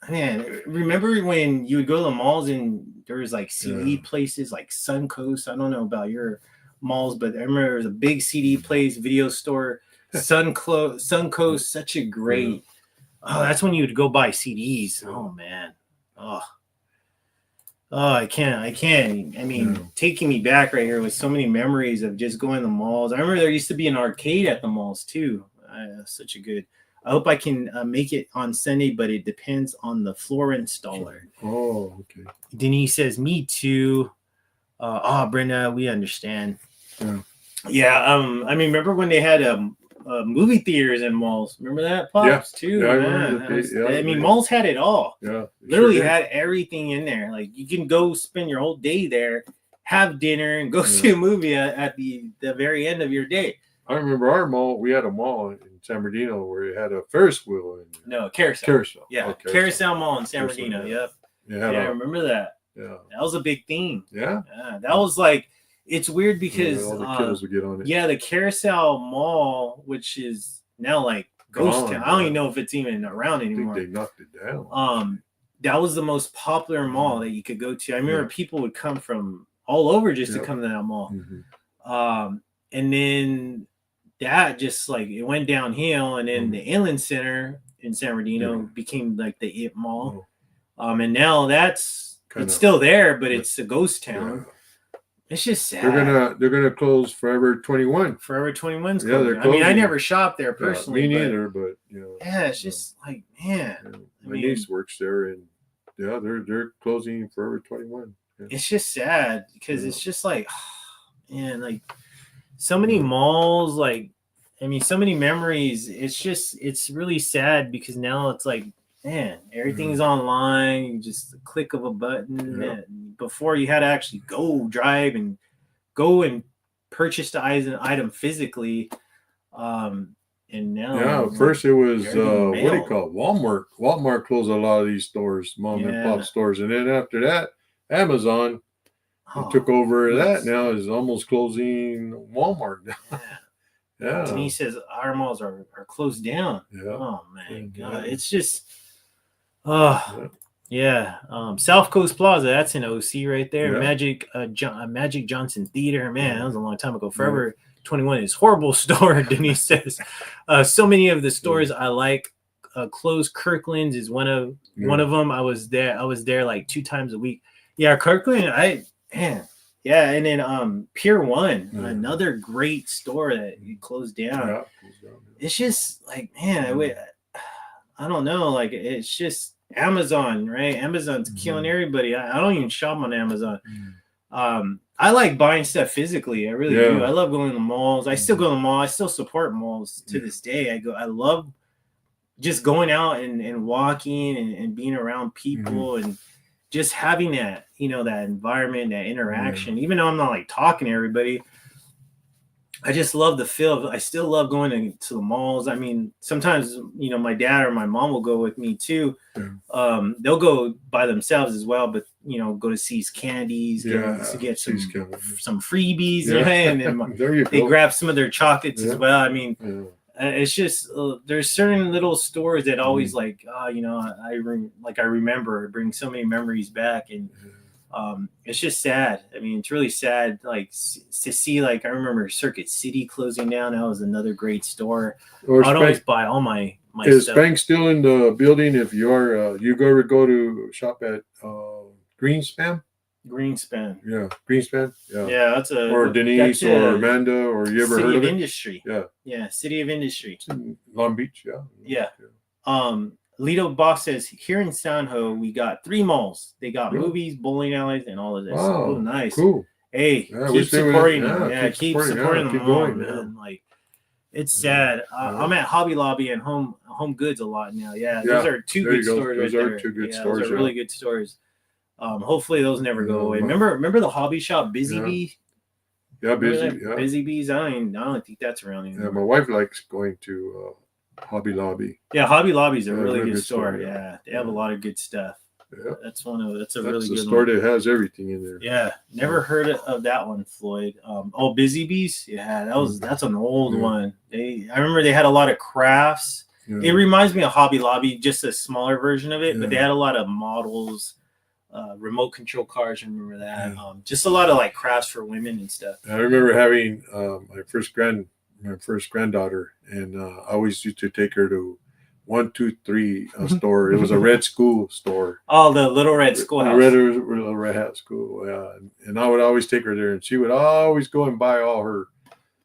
man, remember when you would go to the malls and there was like CD places like Suncoast? I don't know about your malls, but I remember there was a big CD place, video store, Suncoast, such a great. Oh, that's when you would go buy CDs. Oh man. Oh, I can't. I mean, taking me back right here with so many memories of just going to the malls. I remember there used to be an arcade at the malls too. Such a good. I hope I can make it on Sunday, but it depends on the floor installer.
Oh, okay.
Denise says, me too. Brenda, we understand. I mean, remember when they had movie theaters in malls? Remember that, Pops? Too. I mean, malls had it all. Literally had everything in there. Like you can go spend your whole day there, have dinner, and go see a movie at the very end of your day.
I remember our mall. We had a mall in San Bernardino where it had a Ferris wheel.
Carousel. Yeah, Carousel Mall in San Bernardino. Yep. I remember that. Yeah, that was a big theme.
Yeah,
that was like. It's weird because
all the kiddos would get on it.
Yeah, the Carousel Mall, which is now like ghost town. I don't even know if it's even around anymore.
I think they knocked it down.
That was the most popular mall that you could go to. I remember people would come from all over just to come to that mall. And then that just like it went downhill, and then the Inland Center in San Bernardino became like the IT Mall. And now it's still there, but it's a ghost town. It's just sad.
They're gonna close Forever 21.
Forever 21's closing. I mean, I never shopped there personally.
Me neither, but
it's just like, man.
My niece works there, and they're closing Forever 21. Yeah.
It's just sad because it's just like, man, like so many malls, like so many memories. It's really sad because now it's like, man, everything's online. Just a click of a button. And before you had to actually go drive and go and purchase the item physically. And now,
first it was what do you call it? Walmart. Walmart closed a lot of these stores, mom and pop stores, and then after that, Amazon took over that. Now is almost closing Walmart.
Yeah. Denise says our malls are closed down.
Yeah.
Oh man, God, it's just, South Coast Plaza. That's in OC right there. Yeah. Magic Johnson Theater. Man, that was a long time ago. Forever 21 is horrible store. Denise says. So many of the stores I like. Closed. Kirkland's is one of them. I was there like 2 times a week. Yeah, Kirkland. Yeah, and then Pier 1, another great store that you closed down. Yeah. It's just like, man, I don't know. Like, it's just Amazon, right? Amazon's killing everybody. I don't even shop on Amazon. I like buying stuff physically. I really do. I love going to the malls. I still go to the mall. I still support malls to this day. I love just going out and walking and being around people and just having that, that environment, that interaction, even though I'm not like talking to everybody, I just love the feel. I still love going to the malls. I mean, sometimes, my dad or my mom will go with me too. They'll go by themselves as well, but, go to See's Candies, get some freebies, and then they grab some of their chocolates as well. I mean, it's just there's certain little stores that always I remember. It brings so many memories back, and it's just sad. I mean, it's really sad. Like to see, I remember Circuit City closing down. That was another great store. I'd always buy all my
is
stuff.
Spank still in the building? If you are, you go to shop at Greenspan.
Greenspan.
Yeah, Greenspan. Yeah.
Yeah, that's
or Denise or Amanda, or you ever heard of it?
Industry. Yeah, City of Industry.
It's in Long Beach. Yeah.
Lido Boss says here in San Jose we got 3 malls. They got movies, bowling alleys, and all of this.
Wow,
oh, nice.
Cool.
Hey, keep supporting them. Yeah, keep supporting them all, man. Like, it's sad. I'm at Hobby Lobby and Home Goods a lot now. Yeah, those are 2 good stores. Those are 2 good stores. Those are really good stores. Hopefully those never go away. Remember the hobby shop Busy Bee?
Yeah,
Busy Bees. I don't think that's around anymore.
Yeah, my wife likes going to Hobby Lobby.
Yeah, Hobby Lobby's a really good store. Yeah, they have a lot of good stuff. Yeah, that's a really good
store that has everything in there.
Yeah, never heard of that one, Floyd. Busy Bees. Yeah, that's an old one. I remember they had a lot of crafts. Yeah. It reminds me of Hobby Lobby, just a smaller version of it, but they had a lot of models. Remote control cars, remember that? Just a lot of crafts for women and stuff.
I remember having my first granddaughter, and I always used to take her to 123 store. It was a red school store.
Oh, the little red schoolhouse.
Little red hat school. Yeah, and I would always take her there, and she would always go and buy all her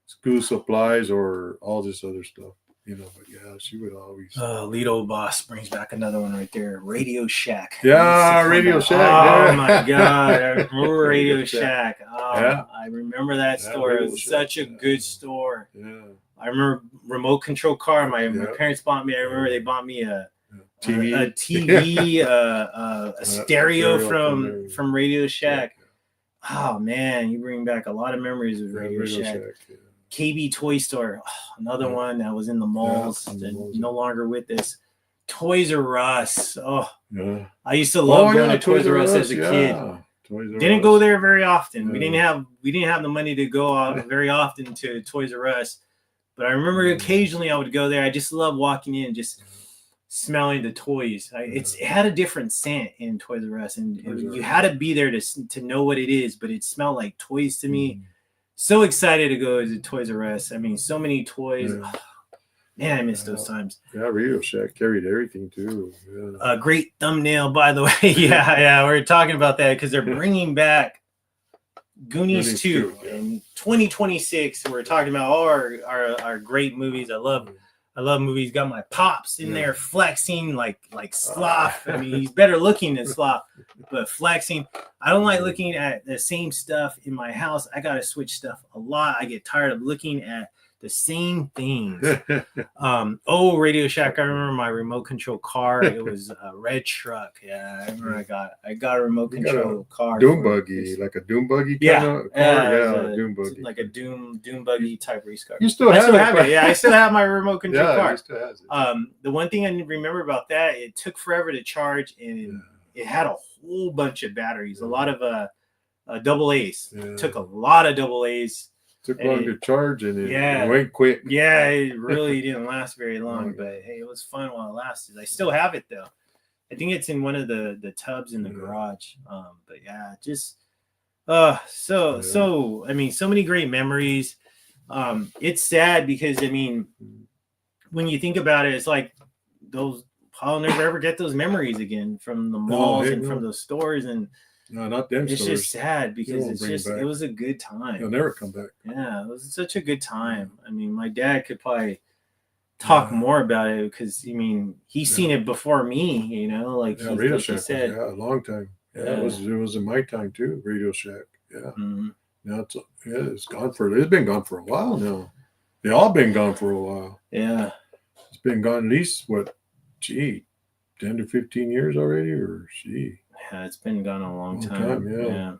school supplies or all this other stuff. But yeah, she would always.
Lido Boss brings back another one right there. Radio Shack.
Yeah, Radio Shack.
Oh my God, I remember Radio Shack. I remember that store. It was such a good store. Yeah, I remember remote control car. My parents bought me. I remember they bought me a TV, a stereo from Radio Shack. Oh man, you bring back a lot of memories of Radio Shack. KB Toy Store, another one that was in the malls and no longer with us. Toys R Us. I used to love going to Toys R Us as a kid. Didn't go there very often. We didn't have the money to go out very often to Toys R Us, but I remember occasionally I would go there. I just love walking in, just smelling the toys. It had a different scent in Toys R Us, and you had to be there to know what it is. But it smelled like toys to me. So excited to go to Toys R Us. I mean, so many toys. Yeah. Man, I miss those times.
Yeah, Radio Shack carried everything too. Yeah.
Great thumbnail, by the way. yeah, we're talking about that because they're bringing back Goonies 2 in 2026. We're talking about all our great movies. I love movies. Got my pops in there flexing like Sloth. I mean, he's better looking than Sloth, but flexing. I don't like looking at the same stuff in my house. I gotta switch stuff a lot. I get tired of looking at the same things. Radio Shack. I remember my remote control car. It was a red truck. Yeah, I remember I got a remote control car.
Doom buggy, like a Doom buggy kind of car.
Doom buggy, like a Doom buggy type race car.
You still have
it. Yeah, I still have my remote control car.
You still has it.
The one thing I remember about that, it took forever to charge, and it had a whole bunch of batteries, a lot of double A's.
Yeah.
Took a lot of double A's.
Took long to charge, and it went quick.
Yeah, it really didn't last very long, but hey, it was fun while it lasted. I still have it though. I think it's in one of the tubs in the garage. But yeah, just so I mean, so many great memories. It's sad because I mean, when you think about it, it's like I'll never ever get those memories again from the malls from those stores, and
no, not them.
It's just sad because it was a good time.
It'll never come back.
Yeah, it was such a good time. I mean, my dad could probably talk more about it because I mean he's seen it before me. You know, like
Radio Shack
said,
a long time. Yeah, it was in my time too. Radio Shack. Yeah. Mm-hmm. Now it's been gone for a while now. They all been gone for a while.
Yeah,
it's been gone at least 10 to 15 years already, or
Yeah, it's been gone a long time. Yeah.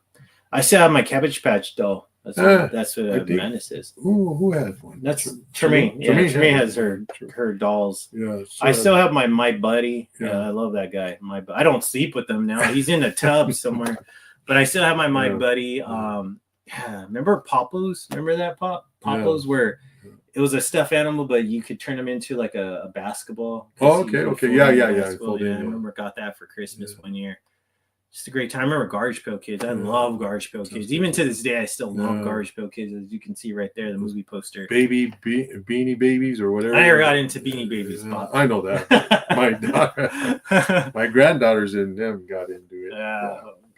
I still have my Cabbage Patch doll. That's what Menace is.
Who had one?
That's Tremaine. Yeah, Tremaine has her dolls.
Yeah.
I still have my buddy. Yeah, I love that guy. I don't sleep with him now. He's in a tub somewhere. But I still have my buddy. Remember Poppos? Remember that Poppos where it was a stuffed animal, but you could turn them into like a basketball.
Oh, okay. Yeah.
I remember got that for Christmas one year. Just a great time. I remember Garbage Pail Kids. I love Garbage Pail Kids. Even to this day, I still love Garbage Pail Kids, as you can see right there, the movie poster.
Beanie Babies or whatever.
I never got into Beanie Babies.
I know that. My granddaughters and them got into it.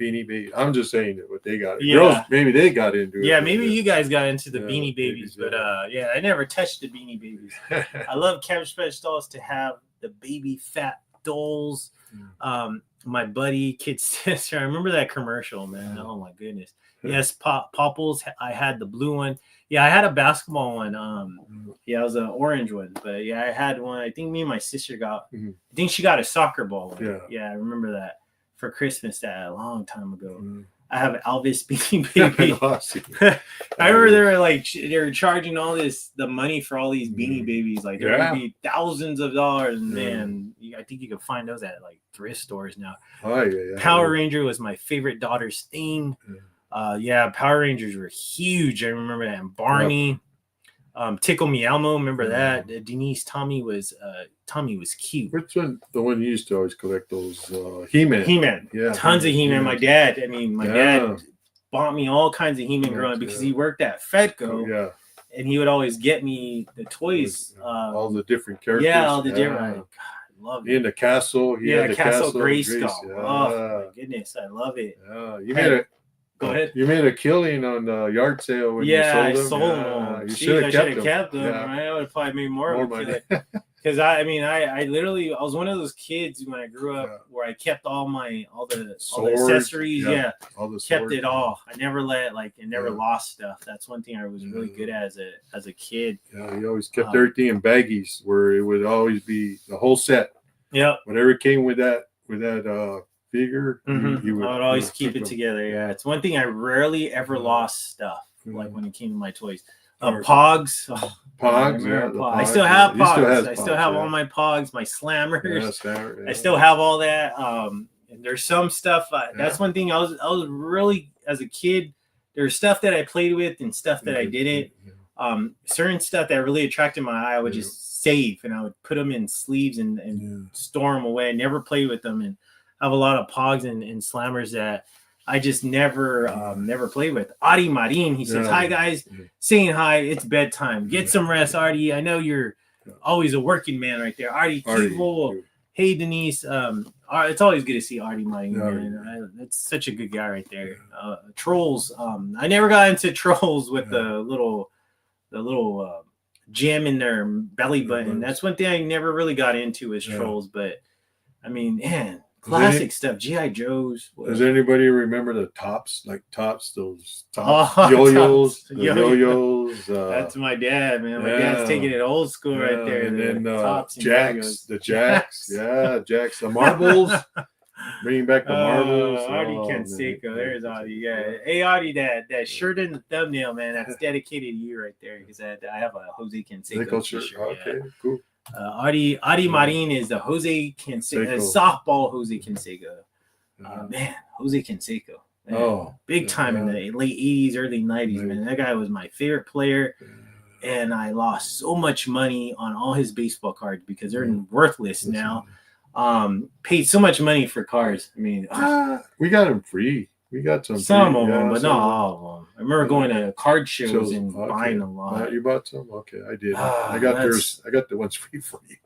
Beanie Babies. I'm just saying what they got. Girls, maybe they got into it.
Yeah, maybe you guys got into the Beanie Babies, but I never touched the Beanie Babies. I love Cabbage Patch dolls to have the baby fat dolls. My buddy, kid sister. I remember that commercial, man. Oh my goodness. Yes, Popples. I had the blue one. Yeah, I had a basketball one. It was an orange one. But yeah, I had one. I think me and my sister got. I think she got a soccer ball one. Yeah, I remember that for Christmas that a long time ago. I have Elvis Beanie Baby. I remember they were charging the money for all these Beanie Babies. Like there would be thousands of dollars, and man, I think you can find those at like thrift stores now. Power Ranger was my favorite daughter's thing. Power Rangers were huge. I remember that. And Barney, Tickle Me Elmo. Remember that? Denise Tommy was cute.
Which one? The one you used to always collect those He-Man.
Yeah, tons of He-Man. My dad bought me all kinds of He-Man growing up because he worked at Fedco. And he would always get me the toys.
All the different characters.
Yeah, all the different. God, I love it.
In the castle.
The Castle Grayskull. Oh my goodness, I love it.
You made it.
Go ahead.
You made a killing on the yard sale when you sold them.
I sold them.
You should have
kept them. Right? I would have probably made more money. Because I literally was one of those kids when I grew up where I kept all the accessories. All the kept it all. I never lost stuff. That's one thing I was really good at as a kid.
Yeah, you always kept everything in baggies where it would always be the whole set.
Yeah.
Whatever came with that figure, you would
I would always keep it together. Yeah, it's one thing I rarely ever lost stuff. Like when it came to my toys. Pogs.
Pogs.
I still have Pogs. I still have all my Pogs, my Slammers. I still have all that. And there's some stuff. That's one thing I was really, as a kid, there's stuff that I played with and stuff that I didn't. Certain stuff that really attracted my eye, I would just save, and I would put them in sleeves and store them away. I never played with them, and I have a lot of Pogs and Slammers that I just never played with. Adi Marin, he says, "Hi guys, saying hi. It's bedtime. Get some rest, Artie. I know you're always a working man right there, Artie. Hey Denise, it's always good to see Adi Marin. Man. That's such a good guy right there. Trolls. I never got into Trolls with the little gem in their belly button. That's one thing I never really got into is Trolls. But I mean, man, Classic stuff. G.I. Joes.
Does anybody remember the tops? Like those tops, yo-yos, yo-yos.
That's my dad, man. My dad's taking it old school right there.
And then
tops and
Jacks, the Jacks. Yeah, Jacks. The marbles. Bringing back the marbles.
Artie Canseco. There's Artie. Yeah. Hey, Artie, that shirt in the thumbnail, man, that's dedicated to you right there because I have a Jose Canseco shirt.
Okay, cool.
Artie Marin is the Jose Canseco, softball Jose Canseco. Man, Jose Canseco. Man, big time in the late 80s, early 90s, man. That guy was my favorite player. And I lost so much money on all his baseball cards because they're worthless now. Paid so much money for cars. I mean,
we got them free. We got some
of them, but not all of them. I remember going to card shows and buying a lot.
You bought some? Okay, I did. I got theirs. I got the ones free for you.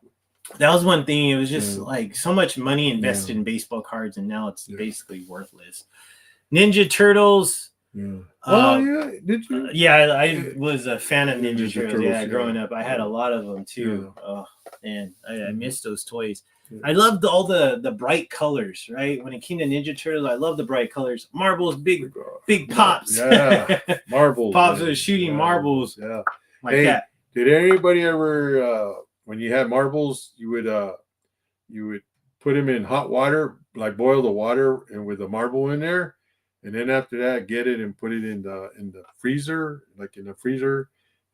That was one thing. It was just like so much money invested in baseball cards, and now it's basically worthless. Ninja Turtles.
Yeah. Did you?
I was a fan of Ninja Turtles. Yeah, growing up, I had a lot of them too. Oh man, I missed those toys. I loved all the bright colors, right? When it came to Ninja Turtles, I loved the bright colors. Marbles, big pops.
Yeah, marbles.
Pops was shooting marbles.
Yeah.
Like that.
Did anybody ever, when you had marbles, you would put them in hot water, like boil the water and with a marble in there, and then after that, get it and put it in the freezer,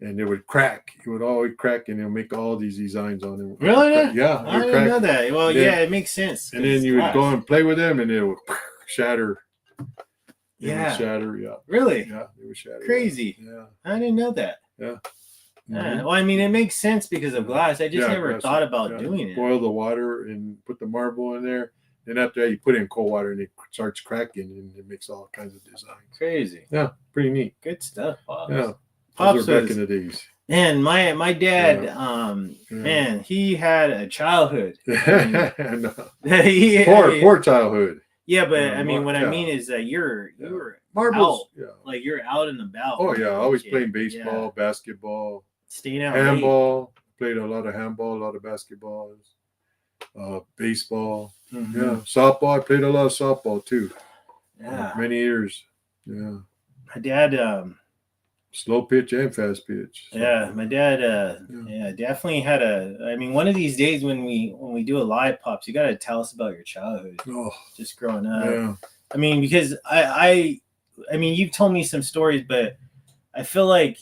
and it would crack. It would always crack, and it'll make all these designs on it.
Really?
Yeah.
I didn't know that. Well, it makes sense.
And then you would go and play with them, and it would shatter.
It
would shatter. Yeah.
Really?
Yeah. It would shatter.
Crazy.
Yeah.
I didn't know that.
Yeah.
Well, I mean, it makes sense because of glass. I just never thought about doing it.
Boil the water and put the marble in there. Then after that, you put it in cold water, and it starts cracking, and it makes all kinds of designs.
Crazy.
Yeah. Pretty neat.
Good stuff, Pops.
Yeah.
Pops
back in the days.
Man, my dad, man, he had a childhood.
Poor childhood.
Yeah, but I mean, what I mean is that you were
marbles,
out, like you're out and about.
Oh yeah, always playing baseball, basketball,
staying out,
handball. Played a lot of handball, a lot of basketballs, baseball.
Mm-hmm.
Yeah, softball. I played a lot of softball too.
Yeah,
many years. Yeah,
my dad.
Slow pitch and fast pitch. So.
Yeah, my dad. Definitely had I mean, one of these days when we do a live, Pops, you got to tell us about your childhood.
Oh,
just growing up.
Yeah.
I mean, because I mean, you've told me some stories, but I feel like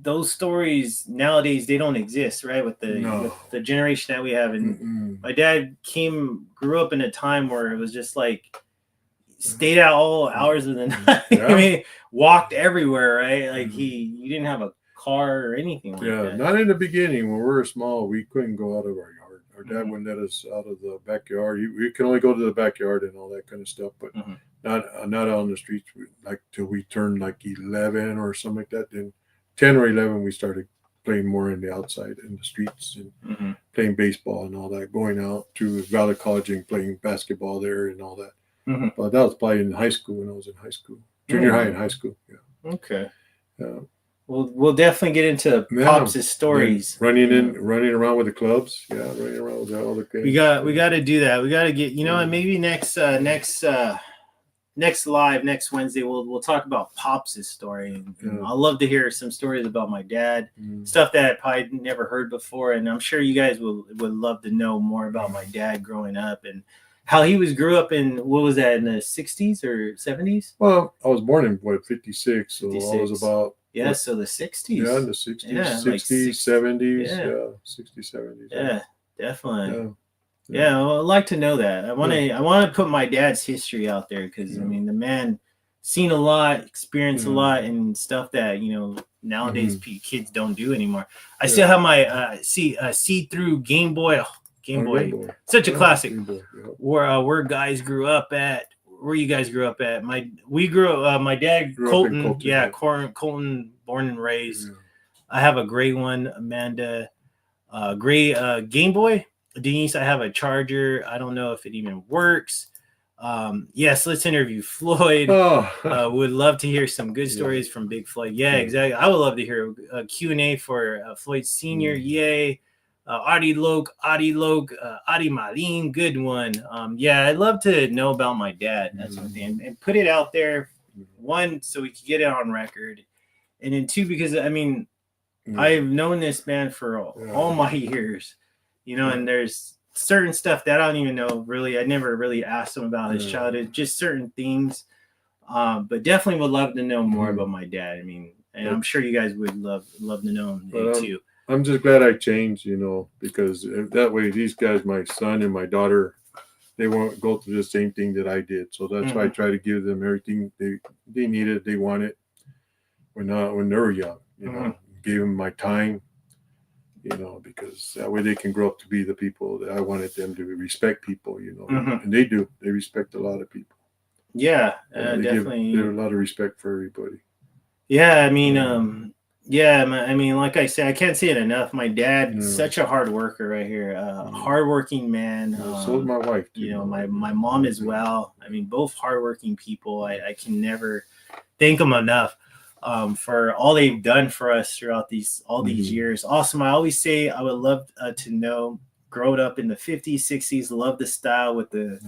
those stories nowadays they don't exist, right? With the generation that we have, and my dad grew up in a time where it was just like. Stayed out all hours of the night. Yeah. I mean, walked everywhere, right? Like you didn't have a car or anything like that.
Yeah, not in the beginning. When we were small, we couldn't go out of our yard. Our dad wouldn't let us out of the backyard. We could only go to the backyard and all that kind of stuff, but not out on the streets. Like till we turned like 11 or something like that. Then 10 or 11, we started playing more in the outside in the streets and playing baseball and all that. Going out to Valley College and playing basketball there and all that. But that was probably in high school when I was in high school, junior high and high school. Yeah.
Okay. We'll definitely get into Pops' stories.
Running around with the clubs. Yeah, running around with all the kids.
We got to do that. We got to get. You know, and maybe next live next Wednesday we'll talk about Pops' story. And I'd love to hear some stories about my dad, stuff that I probably never heard before, and I'm sure you guys would love to know more about my dad growing up and. How he grew up in, what was that, in the 60s or 70s?
Well, I was born in, 56, so 56. I was about...
Yeah, so the 60s.
Yeah, in the 60s, 60s, 70s, 60s, 70s.
Yeah, definitely. Yeah, well, I'd like to know that. I want to put my dad's history out there because, I mean, the man seen a lot, experienced a lot, and stuff that, you know, nowadays kids don't do anymore. I still have my see-through Game Boy... Game Boy. Such a classic. Where guys grew up at. Where you guys grew up at? My dad Colton. Colton, born and raised. Yeah. I have a gray one. Amanda, gray Game Boy. Denise, I have a Charger. I don't know if it even works. Yes, let's interview Floyd. Would love to hear some good stories from Big Floyd. Yeah, exactly. I would love to hear a Q&A for Floyd Sr. Yay. Adi Malin, good one. Yeah, I'd love to know about my dad. That's one thing, and put it out there. One, so we can get it on record, and then two, because I mean, I've known this man for all my years, you know, and there's certain stuff that I don't even know. Really, I never really asked him about his childhood, just certain things. But definitely would love to know more about my dad. I mean, and I'm sure you guys would love to know him too.
I'm just glad I changed, you know, because that way these guys, my son and my daughter, they won't go through the same thing that I did. So that's why I try to give them everything they needed, they wanted when they were young. You know, gave them my time, you know, because that way they can grow up to be the people that I wanted them to respect people, you know, and they do. They respect a lot of people.
Yeah, definitely.
There's a lot of respect for everybody.
Yeah, I mean, yeah, I mean, like I say, I can't say it enough. My dad, such a hard worker right here, hardworking man.
So is my wife too.
You know, my mom as well. I mean, both hardworking people. I can never thank them enough for all they've done for us throughout these years. Awesome. I always say I would love to know. Growing up in the 50s, 60s, love the style with the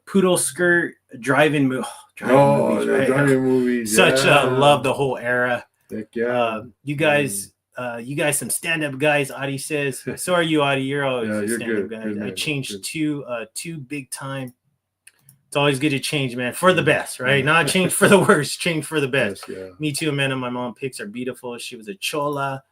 poodle skirt, driving movies. Right?
Driving movies.
Such love the whole era.
Heck yeah.
You guys, some stand-up guys. Adi says, so are you, Adi? You're always a stand-up guy. I changed two big time. It's always good to change, man, for the best, right? Not change for the worst, change for the best.
Yes, yeah.
Me too, Amanda. My mom pics are beautiful. She was a chola.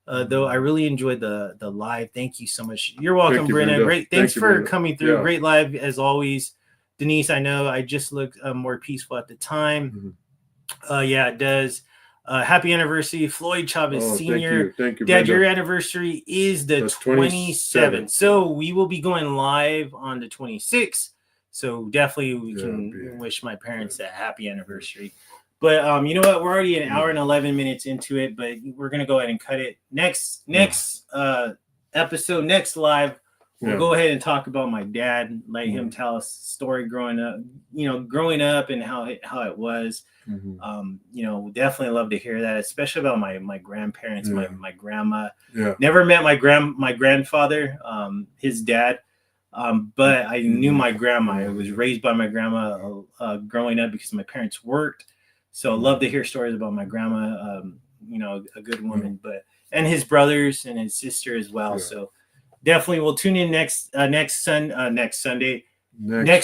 Though I really enjoyed the live. Thank you so much. You're welcome, Brenda. Great. Thanks for coming through. Yeah. Great live as always. Denise, I know I just looked more peaceful at the time. Yeah, it does. Happy anniversary, Floyd Chavez Sr.
Thank you,
Dad,
Brenda.
your anniversary is the 27th. So we will be going live on the 26th. So definitely we can wish my parents a happy anniversary. But you know what? We're already an hour and 11 minutes into it, but we're going to go ahead and cut it. Next episode, next live, we'll go ahead and talk about my dad, let him tell us story growing up, and how it was. You know, definitely love to hear that, especially about my grandparents, my grandma. Never met my grandfather, his dad. But I knew my grandma. I was raised by my grandma growing up because my parents worked. So I love to hear stories about my grandma, you know, a good woman, and his brothers and his sister as well. So definitely we'll tune in next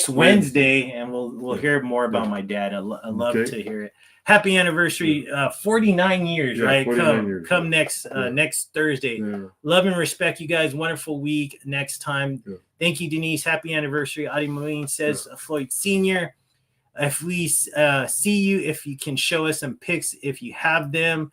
Wednesday, and we'll hear more about my dad. I love to hear it. Happy anniversary, 49 years, right?
49 years,
come next Thursday. Love and respect you guys. Wonderful week next time. Thank you, Denise. Happy anniversary. Adi Marine says Floyd Sr. If we see you, if you can show us some pics, if you have them,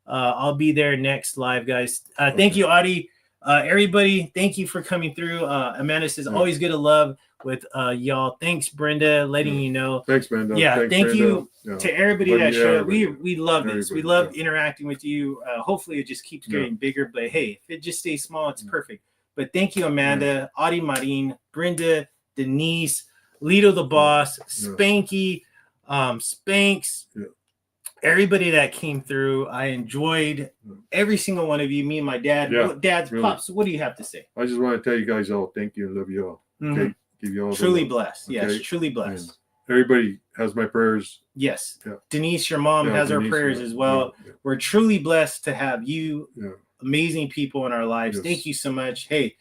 I'll be there next live, guys. Thank you, Adi. Everybody, thank you for coming through. Amanda says, always good to love with y'all. Thanks, Brenda, letting you know.
Thanks, Brenda.
Yeah,
thanks,
thank
Brenda.
you to everybody that showed up. We love this.
Everybody,
We love interacting with you. Hopefully it just keeps getting bigger, but hey, if it just stays small, it's perfect. But thank you, Amanda, Adi Marin, Brenda, Denise, Lito the Boss, Spanky, Spanks, everybody that came through. I enjoyed every single one of you. Me and my dad. Dad's really. Pops, what do you have to say?
I just want to tell you guys all thank you and love you all. Okay, give you all
truly blessed. Okay? Yes, truly blessed.
And everybody has my prayers.
Yes, Denise, your mom has our prayers as well. We're truly blessed to have you, amazing people in our lives. Thank you so much. Hey,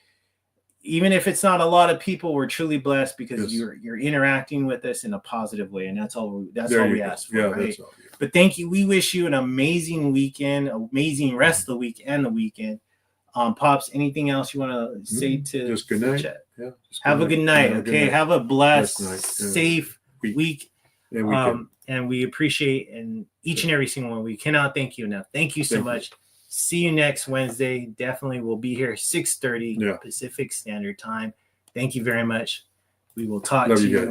even if it's not a lot of people, we're truly blessed because you're interacting with us in a positive way, and that's all we ask for, right? That's all, But thank you. We wish you an amazing weekend, amazing rest of the week and the weekend. Pops, anything else you want to say to
just good night?
Chat?
Yeah,
have a good night. Okay, have a blessed, safe week. And we appreciate each and every single one. We cannot thank you enough. Thank you so much. See you next Wednesday. Definitely we'll be here 6:30 Pacific Standard Time. Thank you very much. We will talk to you.